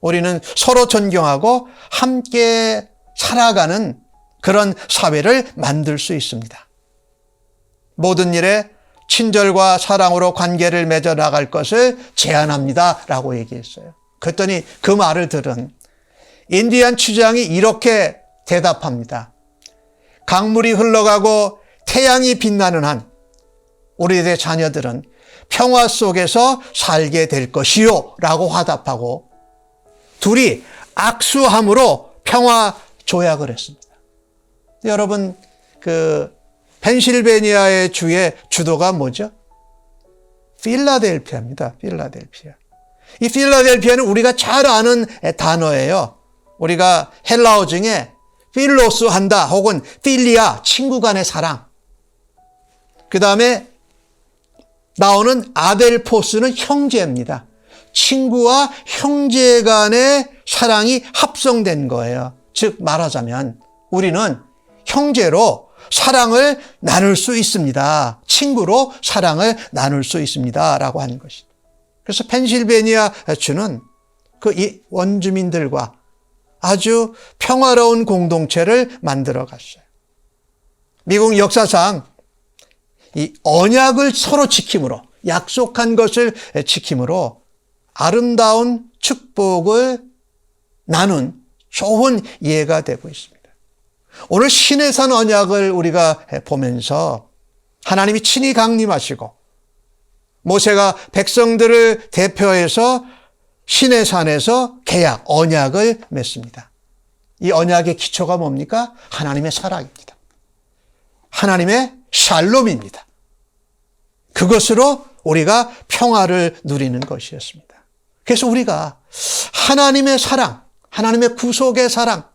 우리는 서로 존경하고 함께 살아가는 그런 사회를 만들 수 있습니다. 모든 일에 친절과 사랑으로 관계를 맺어 나갈 것을 제안합니다. 라고 얘기했어요. 그랬더니 그 말을 들은 인디안 추장이 이렇게 대답합니다. 강물이 흘러가고 태양이 빛나는 한 우리들의 자녀들은 평화 속에서 살게 될 것이요. 라고 화답하고 둘이 악수함으로 평화 조약을 했습니다. 여러분, 그 펜실베니아의 주의 주도가 뭐죠? 필라델피아입니다. 필라델피아. 이 필라델피아는 우리가 잘 아는 단어예요. 우리가 헬라어 중에 필로스 한다 혹은 필리아, 친구 간의 사랑. 그 다음에 나오는 아델포스는 형제입니다. 친구와 형제 간의 사랑이 합성된 거예요. 즉 말하자면 우리는 형제로 사랑을 나눌 수 있습니다. 친구로 사랑을 나눌 수 있습니다. 라고 하는 것이죠. 그래서 펜실베니아 주는 그 원주민들과 아주 평화로운 공동체를 만들어 갔어요. 미국 역사상 이 언약을 서로 지킴으로, 약속한 것을 지킴으로 아름다운 축복을 나눈 좋은 예가 되고 있습니다. 오늘 시내산 언약을 우리가 보면서 하나님이 친히 강림하시고 모세가 백성들을 대표해서 시내산에서 계약, 언약을 맺습니다. 이 언약의 기초가 뭡니까? 하나님의 사랑입니다. 하나님의 샬롬입니다. 그것으로 우리가 평화를 누리는 것이었습니다. 그래서 우리가 하나님의 사랑, 하나님의 구속의 사랑,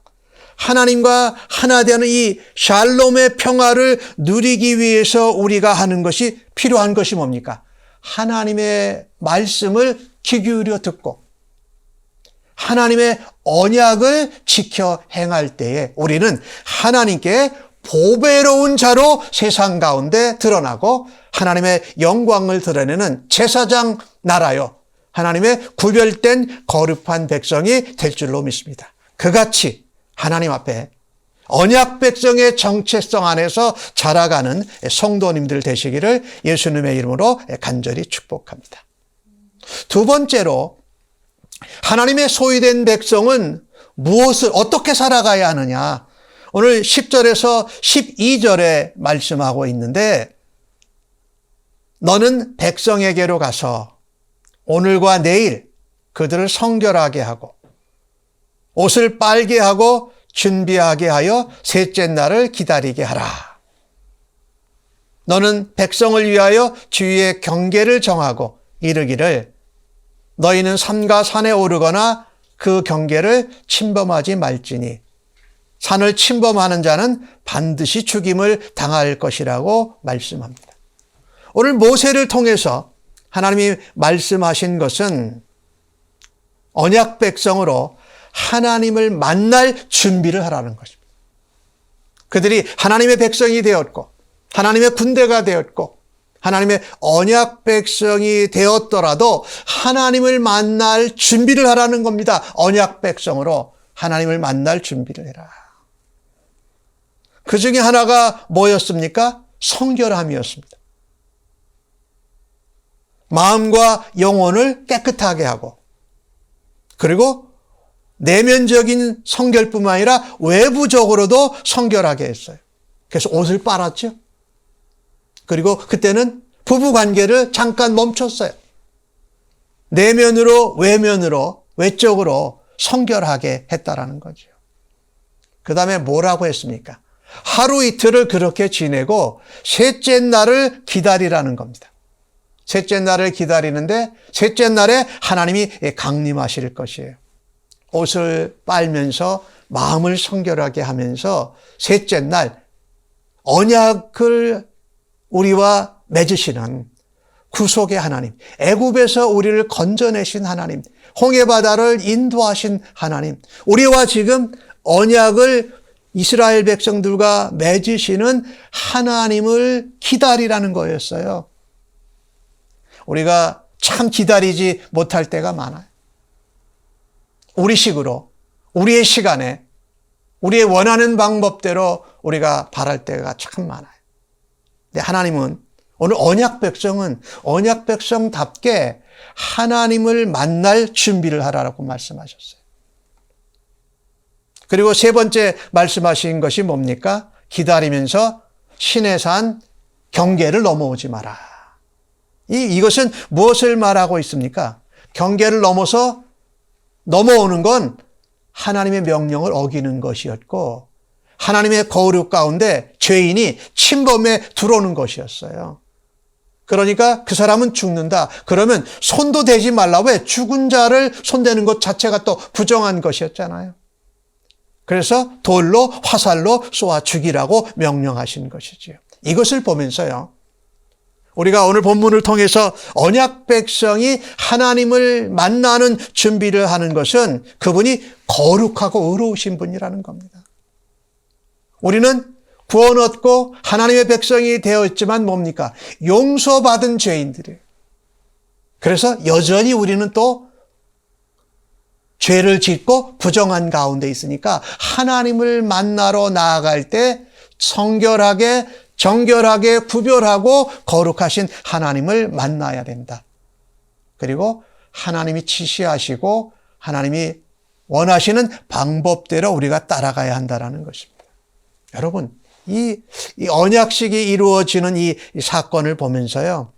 하나님과 하나 되는 이 샬롬의 평화를 누리기 위해서 우리가 하는 것이 필요한 것이 뭡니까? 하나님의 말씀을 귀 기울여 듣고 하나님의 언약을 지켜 행할 때에 우리는 하나님께 보배로운 자로 세상 가운데 드러나고 하나님의 영광을 드러내는 제사장 나라요, 하나님의 구별된 거룩한 백성이 될 줄로 믿습니다. 그같이 하나님 앞에 언약 백성의 정체성 안에서 자라가는 성도님들 되시기를 예수님의 이름으로 간절히 축복합니다. 두 번째로 하나님의 소유된 백성은 무엇을 어떻게 살아가야 하느냐, 오늘 10절에서 12절에 말씀하고 있는데, 너는 백성에게로 가서 오늘과 내일 그들을 성결하게 하고 옷을 빨게 하고 준비하게 하여 셋째 날을 기다리게 하라. 너는 백성을 위하여 주위의 경계를 정하고 이르기를 너희는 산과 산에 오르거나 그 경계를 침범하지 말지니 산을 침범하는 자는 반드시 죽임을 당할 것이라고 말씀합니다. 오늘 모세를 통해서 하나님이 말씀하신 것은 언약 백성으로 하나님을 만날 준비를 하라는 것입니다. 그들이 하나님의 백성이 되었고 하나님의 군대가 되었고 하나님의 언약 백성이 되었더라도 하나님을 만날 준비를 하라는 겁니다. 언약 백성으로 하나님을 만날 준비를 해라. 그 중에 하나가 뭐였습니까? 성결함이었습니다. 마음과 영혼을 깨끗하게 하고 그리고 내면적인 성결뿐만 아니라 외부적으로도 성결하게 했어요. 그래서 옷을 빨았죠. 그리고 그때는 부부관계를 잠깐 멈췄어요. 내면으로 외면으로 외적으로 성결하게 했다라는 거죠. 그 다음에 뭐라고 했습니까? 하루 이틀을 그렇게 지내고 셋째 날을 기다리라는 겁니다. 셋째 날을 기다리는데 셋째 날에 하나님이 강림하실 것이에요. 옷을 빨면서 마음을 성결하게 하면서 셋째 날 언약을 우리와 맺으시는 구속의 하나님, 애굽에서 우리를 건져내신 하나님, 홍해바다를 인도하신 하나님, 우리와 지금 언약을 이스라엘 백성들과 맺으시는 하나님을 기다리라는 거였어요. 우리가 참 기다리지 못할 때가 많아요. 우리식으로, 우리의 시간에, 우리의 원하는 방법대로 우리가 바랄 때가 참 많아요. 근데 하나님은 오늘 언약 백성은 언약 백성답게 하나님을 만날 준비를 하라고 말씀하셨어요. 그리고 세 번째 말씀하신 것이 뭡니까? 기다리면서 시내산 경계를 넘어오지 마라. 이것은 무엇을 말하고 있습니까? 경계를 넘어서 넘어오는 건 하나님의 명령을 어기는 것이었고 하나님의 거룩 가운데 죄인이 침범에 들어오는 것이었어요. 그러니까 그 사람은 죽는다. 그러면 손도 대지 말라. 왜? 죽은 자를 손대는 것 자체가 또 부정한 것이었잖아요. 그래서 돌로 화살로 쏘아 죽이라고 명령하신 것이지요. 이것을 보면서요, 우리가 오늘 본문을 통해서 언약 백성이 하나님을 만나는 준비를 하는 것은 그분이 거룩하고 의로우신 분이라는 겁니다. 우리는 구원 얻고 하나님의 백성이 되었지만 뭡니까? 용서받은 죄인들이에요. 그래서 여전히 우리는 또 죄를 짓고 부정한 가운데 있으니까 하나님을 만나러 나아갈 때 성결하게 정결하게 구별하고 거룩하신 하나님을 만나야 된다. 그리고 하나님이 지시하시고 하나님이 원하시는 방법대로 우리가 따라가야 한다는 것입니다. 여러분, 이 언약식이 이루어지는 이 사건을 보면서요,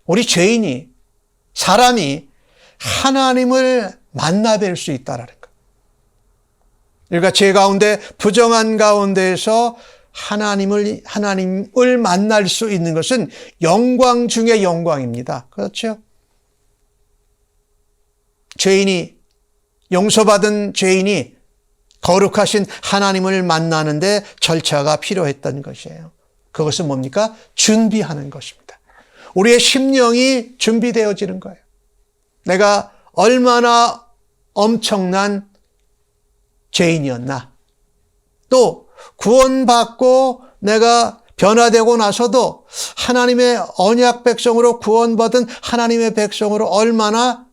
우리 죄인이, 사람이 하나님을 만나 뵐 수 있다라는 것. 그러니까 죄 가운데, 부정한 가운데에서 하나님을 만날 수 있는 것은 영광 중의 영광입니다. 그렇죠? 죄인이, 용서받은 죄인이 거룩하신 하나님을 만나는데 절차가 필요했던 것이에요. 그것은 뭡니까? 준비하는 것입니다. 우리의 심령이 준비되어지는 거예요. 내가 얼마나 엄청난 죄인이었나. 또 구원받고 내가 변화되고 나서도 하나님의 언약 백성으로 구원받은 하나님의 백성으로 얼마나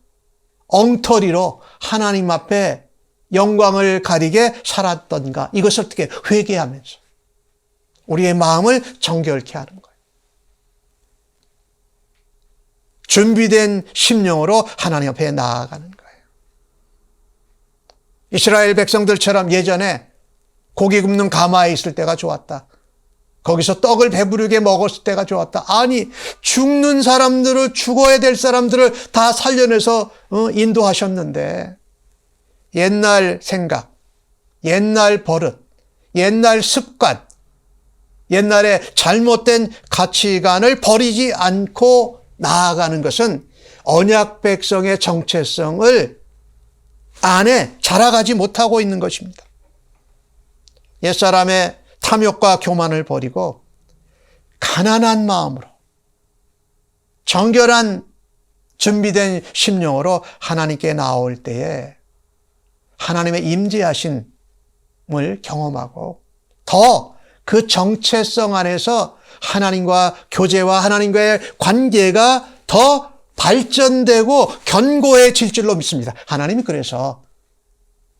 엉터리로 하나님 앞에 영광을 가리게 살았던가. 이것을 어떻게 회개하면서 우리의 마음을 정결케 하는 거예요. 준비된 심령으로 하나님 앞에 나아가는 거예요. 이스라엘 백성들처럼 예전에 고기 굽는 가마에 있을 때가 좋았다. 거기서 떡을 배부르게 먹었을 때가 좋았다. 아니, 죽는 사람들을, 죽어야 될 사람들을 다 살려내서 인도하셨는데 옛날 생각, 옛날 버릇, 옛날 습관, 옛날에 잘못된 가치관을 버리지 않고 나아가는 것은 언약 백성의 정체성을 안에 자라가지 못하고 있는 것입니다. 옛사람의 탐욕과 교만을 버리고 가난한 마음으로 정결한 준비된 심령으로 하나님께 나올 때에 하나님의 임재하심을 경험하고 더 그 정체성 안에서 하나님과 교제와 하나님과의 관계가 더 발전되고 견고해질 줄로 믿습니다. 하나님이 그래서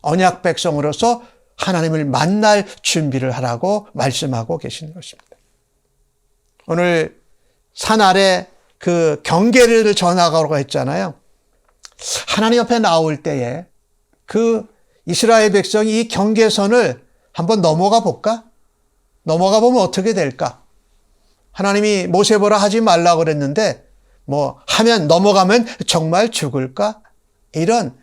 언약 백성으로서 하나님을 만날 준비를 하라고 말씀하고 계시는 것입니다. 오늘 산 아래 그 경계를 전하라고 했잖아요. 하나님 앞에 나올 때에 그 이스라엘 백성이 이 경계선을 한번 넘어가 볼까? 넘어가 보면 어떻게 될까? 하나님이 모세 보라 하지 말라고 그랬는데 하면 넘어가면 정말 죽을까? 이런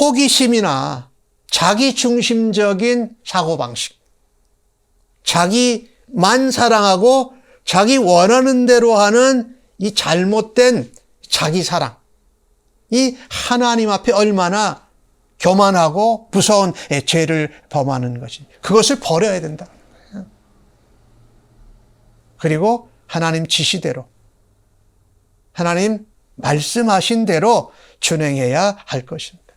호기심이나 자기 중심적인 사고방식, 자기만 사랑하고 자기 원하는 대로 하는 이 잘못된 자기 사랑, 이 하나님 앞에 얼마나 교만하고 무서운 죄를 범하는 것인지 그것을 버려야 된다. 그리고 하나님 지시대로, 하나님 말씀하신 대로 준행해야 할 것입니다.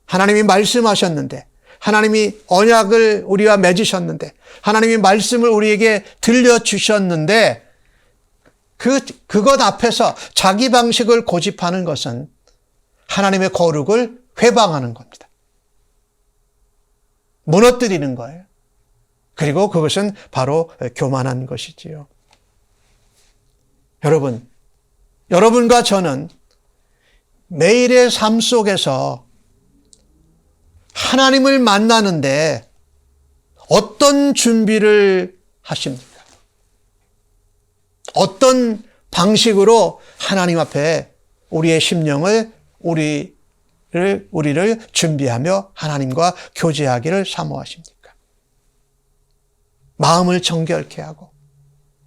하나님이 말씀하셨는데, 하나님이 언약을 우리와 맺으셨는데, 하나님이 말씀을 우리에게 들려주셨는데, 그것 앞에서 자기 방식을 고집하는 것은 하나님의 거룩을 회방하는 겁니다. 무너뜨리는 거예요. 그리고 그것은 바로 교만한 것이지요. 여러분과 저는 매일의 삶 속에서 하나님을 만나는데 어떤 준비를 하십니까? 어떤 방식으로 하나님 앞에 우리의 심령을, 우리를 준비하며 하나님과 교제하기를 사모하십니까? 마음을 정결케 하고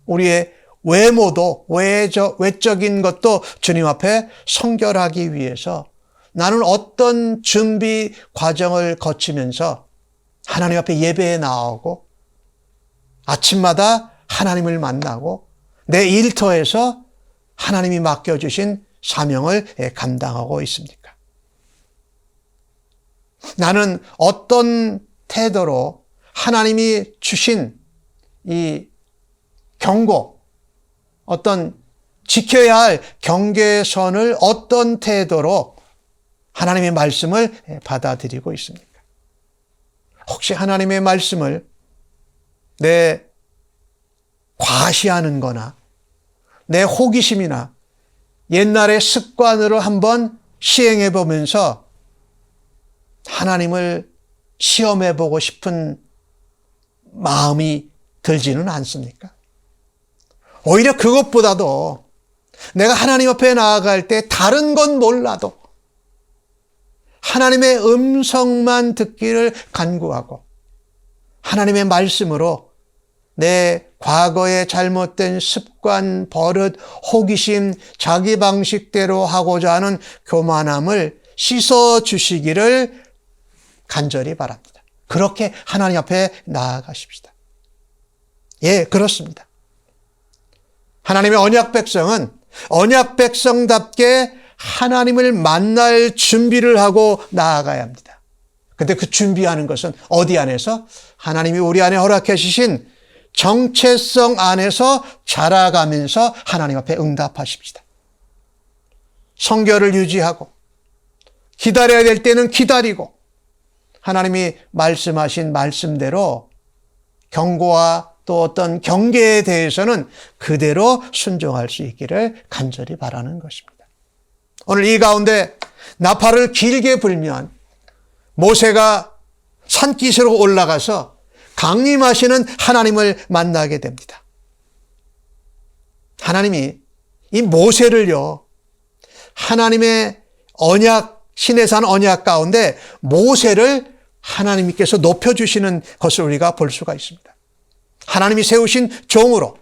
우리의 외모도 외적인 것도 주님 앞에 성결하기 위해서 나는 어떤 준비 과정을 거치면서 하나님 앞에 예배에 나오고 아침마다 하나님을 만나고 내 일터에서 하나님이 맡겨주신 사명을 감당하고 있습니까? 나는 어떤 태도로 하나님이 주신 이 경고, 어떤 지켜야 할 경계선을 어떤 태도로 하나님의 말씀을 받아들이고 있습니까? 혹시 하나님의 말씀을 내 과시하는 거나 내 호기심이나 옛날의 습관으로 한번 시행해 보면서 하나님을 시험해 보고 싶은 마음이 들지는 않습니까? 오히려 그것보다도 내가 하나님 앞에 나아갈 때 다른 건 몰라도 하나님의 음성만 듣기를 간구하고 하나님의 말씀으로 내 과거의 잘못된 습관, 버릇, 호기심, 자기 방식대로 하고자 하는 교만함을 씻어주시기를 간절히 바랍니다. 그렇게 하나님 앞에 나아가십시다. 예, 그렇습니다. 하나님의 언약 백성은 언약 백성답게 하나님을 만날 준비를 하고 나아가야 합니다. 근데 그 준비하는 것은 어디 안에서? 하나님이 우리 안에 허락해 주신 정체성 안에서 자라가면서 하나님 앞에 응답하십시다. 성결을 유지하고 기다려야 될 때는 기다리고 하나님이 말씀하신 말씀대로 경고와 또 어떤 경계에 대해서는 그대로 순종할 수 있기를 간절히 바라는 것입니다. 오늘 이 가운데 나팔을 길게 불면 모세가 산기슭으로 올라가서 강림하시는 하나님을 만나게 됩니다. 하나님이 이 모세를요, 하나님의 언약, 시내산 언약 가운데 모세를 하나님께서 높여주시는 것을 우리가 볼 수가 있습니다. 하나님이 세우신 종으로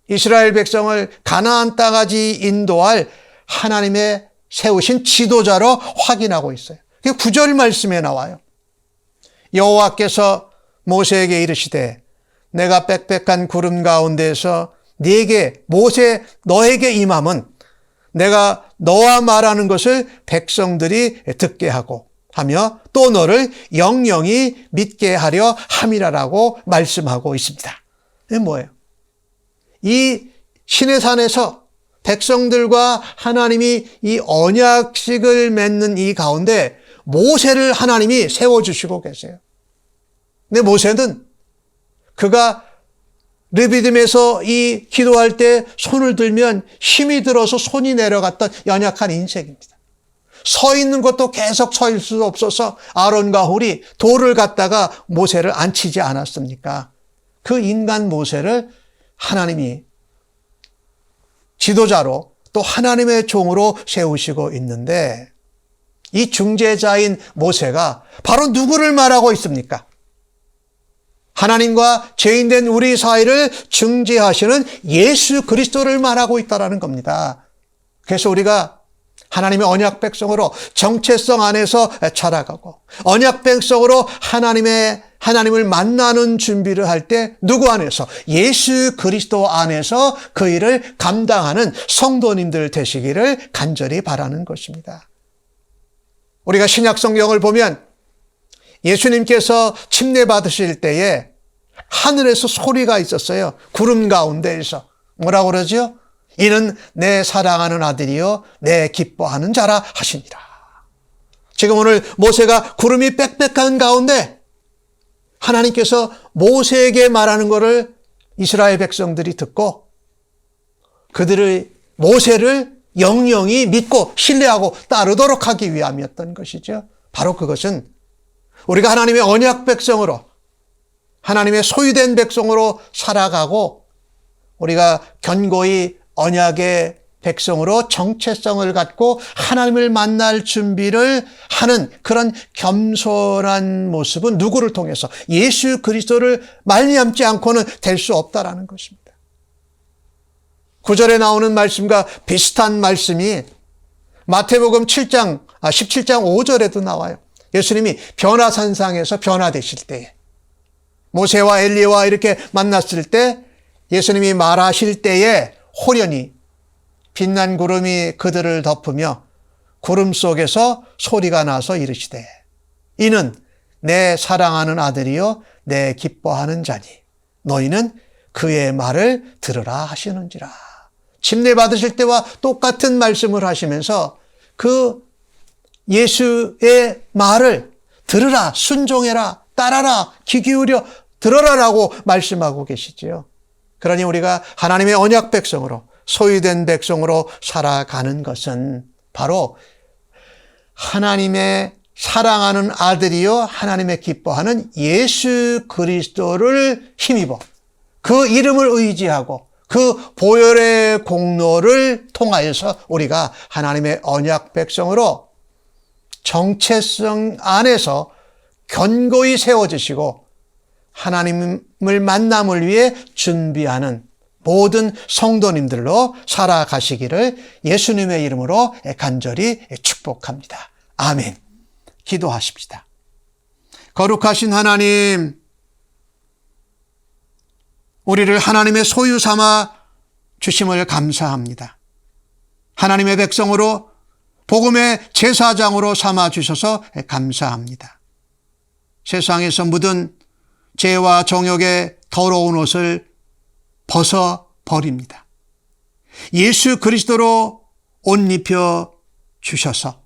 이스라엘 백성을 가나안 땅까지 인도할 하나님의 세우신 지도자로 확인하고 있어요. 그게 9절 말씀에 나와요. 여호와께서 모세에게 이르시되 내가 빽빽한 구름 가운데서 네게 모세 너에게 임함은 내가 너와 말하는 것을 백성들이 듣게 하고 하며 또 너를 영영이 믿게 하려 함이라라고 말씀하고 있습니다. 이게 뭐예요? 이 시내산에서 백성들과 하나님이 이 언약식을 맺는 이 가운데 모세를 하나님이 세워주시고 계세요. 근데 모세는 그가 르비딤에서 이 기도할 때 손을 들면 힘이 들어서 손이 내려갔던 연약한 인생입니다. 서 있는 것도 계속 서 있을 수 없어서 아론과 홀이 돌을 갖다가 모세를 앉히지 않았습니까? 그 인간 모세를 하나님이 지도자로 또 하나님의 종으로 세우시고 있는데 이 중재자인 모세가 바로 누구를 말하고 있습니까? 하나님과 죄인된 우리 사이를 중재하시는 예수 그리스도를 말하고 있다는 겁니다. 그래서 우리가 하나님의 언약 백성으로 정체성 안에서 자라가고 언약 백성으로 하나님을 만나는 준비를 할 때 누구 안에서? 예수 그리스도 안에서 그 일을 감당하는 성도님들 되시기를 간절히 바라는 것입니다. 우리가 신약 성경을 보면 예수님께서 침례 받으실 때에 하늘에서 소리가 있었어요. 구름 가운데에서. 뭐라고 그러죠? 이는 내 사랑하는 아들이요 내 기뻐하는 자라 하시니라. 지금 오늘 모세가 구름이 빽빽한 가운데 하나님께서 모세에게 말하는 것을 이스라엘 백성들이 듣고 그들의 모세를 영영히 믿고 신뢰하고 따르도록 하기 위함이었던 것이죠. 바로 그것은 우리가 하나님의 언약 백성으로 하나님의 소유된 백성으로 살아가고 우리가 견고히 언약의 백성으로 정체성을 갖고 하나님을 만날 준비를 하는 그런 겸손한 모습은 누구를 통해서? 예수 그리스도를 말미암지 않고는 될 수 없다라는 것입니다. 9절에 나오는 말씀과 비슷한 말씀이 마태복음 17장 5절에도 나와요. 예수님이 변화산상에서 변화되실 때에 모세와 엘리야와 이렇게 만났을 때 예수님이 말하실 때에 호련히 빛난 구름이 그들을 덮으며 구름 속에서 소리가 나서 이르시되 이는 내 사랑하는 아들이요 내 기뻐하는 자니 너희는 그의 말을 들으라 하시는지라. 침례 받으실 때와 똑같은 말씀을 하시면서 그 예수의 말을 들으라, 순종해라, 따라라, 귀 기울여 들어라라고 말씀하고 계시지요. 그러니 우리가 하나님의 언약 백성으로, 소유된 백성으로 살아가는 것은 바로 하나님의 사랑하는 아들이요 하나님의 기뻐하는 예수 그리스도를 힘입어 그 이름을 의지하고 그 보혈의 공로를 통하여서 우리가 하나님의 언약 백성으로 정체성 안에서 견고히 세워지시고 하나님을 만남을 위해 준비하는 모든 성도님들로 살아가시기를 예수님의 이름으로 간절히 축복합니다. 아멘. 기도하십시다. 거룩하신 하나님, 우리를 하나님의 소유 삼아 주심을 감사합니다. 하나님의 백성으로 복음의 제사장으로 삼아 주셔서 감사합니다. 세상에서 묻은 죄와 정욕의 더러운 옷을 벗어 버립니다. 예수 그리스도로 옷 입혀 주셔서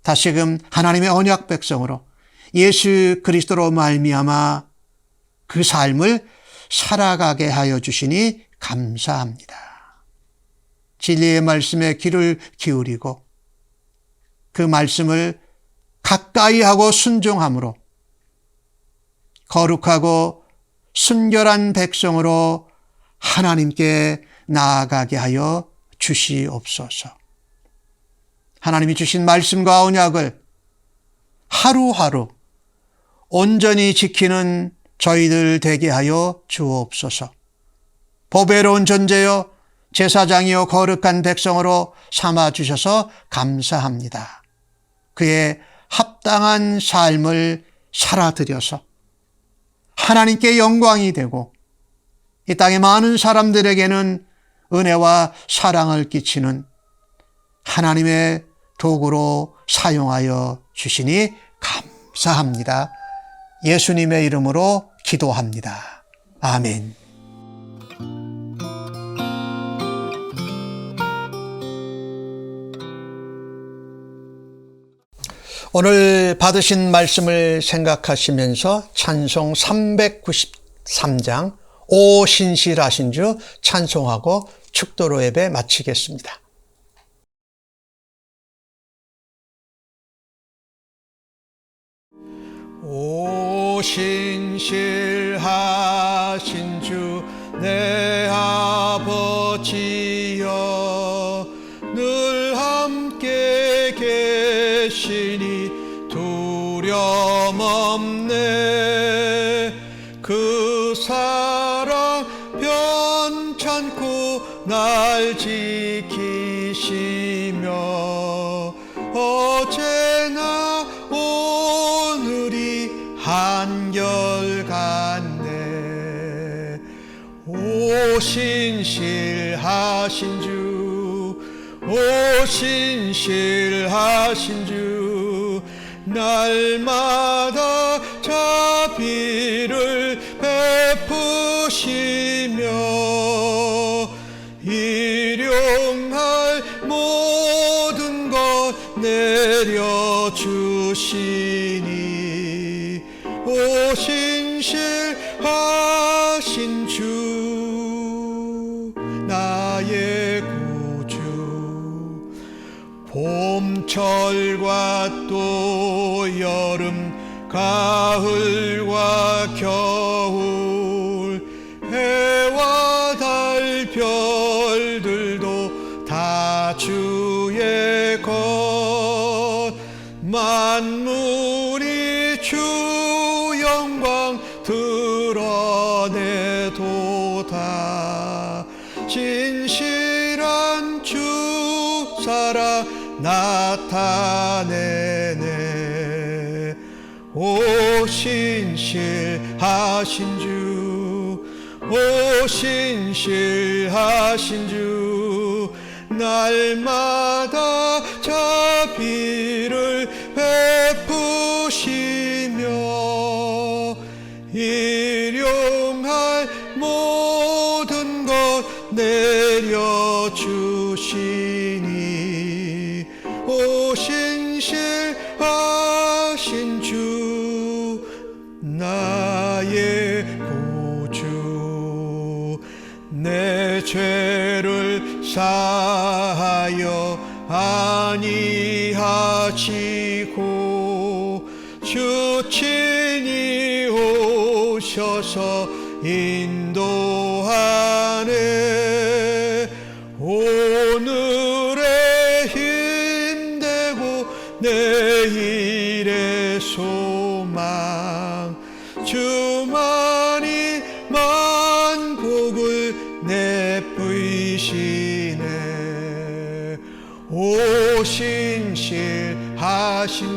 다시금 하나님의 언약 백성으로 예수 그리스도로 말미암아 그 삶을 살아가게 하여 주시니 감사합니다. 진리의 말씀에 귀를 기울이고 그 말씀을 가까이 하고 순종함으로 거룩하고 순결한 백성으로 하나님께 나아가게 하여 주시옵소서. 하나님이 주신 말씀과 언약을 하루하루 온전히 지키는 저희들 되게 하여 주옵소서. 보배로운 존재여 제사장이요 거룩한 백성으로 삼아 주셔서 감사합니다. 그의 합당한 삶을 살아드려서 하나님께 영광이 되고 이 땅의 많은 사람들에게는 은혜와 사랑을 끼치는 하나님의 도구로 사용하여 주시니 감사합니다. 예수님의 이름으로 기도합니다. 아멘. 오늘 받으신 말씀을 생각하시면서 찬송 393장 오 신실하신 주 찬송하고 축도로 예배 마치겠습니다. 오 신실하신 주 내 아버지여 늘 함께 계시니 두려움 없네. 그 사랑 변찮고 날 지키시며 어제나 오늘이 한결같네. 오 신실하신 주, 오 신실하신 주 날마다 자비를 베푸시며 일용할 모든 것 내려주시니 오 신실하신 주 나의 구주. 봄철과 또 여름 가을과 겨울 해와 달 별들도 다 주의 것. 만물이 주 영광 드러내도다. 진실한 주 사랑 나타내네. 오 신실하신 주, 오 신실하신 주 날마다 자비를 베푸시며 일용할 모든 것 내려주시니 오 신실하신 주 나의 구주 내 죄를 사하여 아니하시고 주 친히 오셔서 인도하네 오늘의 힘되고 내일의 소망 주만이 만복을 내쁘이시네 오 신실하신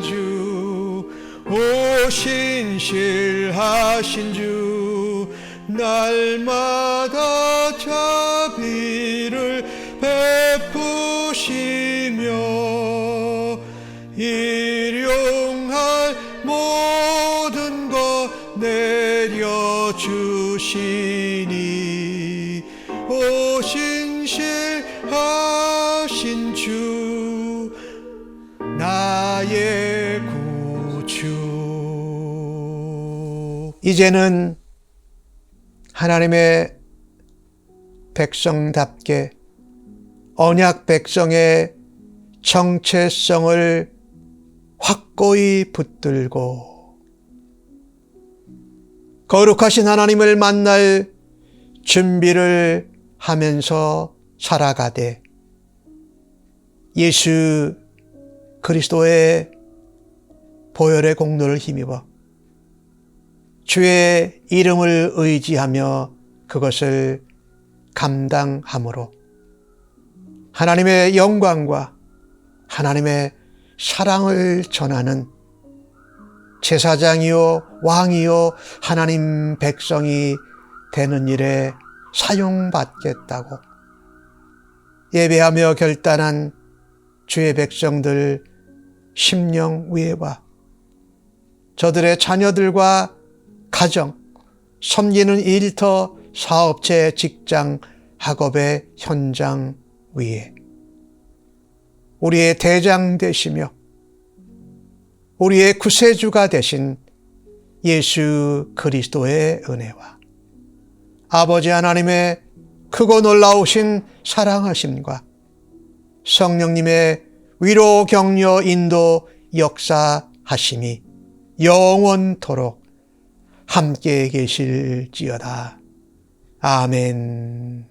주 오 신실하신 주 날마다 자비를 베푸시며 일용할 모든 것 내려주시니 오 신실하신 주 나의 구주 이제는 하나님의 백성답게 언약 백성의 정체성을 확고히 붙들고 거룩하신 하나님을 만날 준비를 하면서 살아가되 예수 그리스도의 보혈의 공로를 힘입어 주의 이름을 의지하며 그것을 감당함으로 하나님의 영광과 하나님의 사랑을 전하는 제사장이요 왕이요 하나님 백성이 되는 일에 사용받겠다고 예배하며 결단한 주의 백성들 심령위에와 저들의 자녀들과 가정, 섬기는 일터, 사업체, 직장, 학업의 현장 위에 우리의 대장 되시며 우리의 구세주가 되신 예수 그리스도의 은혜와 아버지 하나님의 크고 놀라우신 사랑하심과 성령님의 위로 격려 인도 역사하심이 영원토록 함께 계실지어다. 아멘.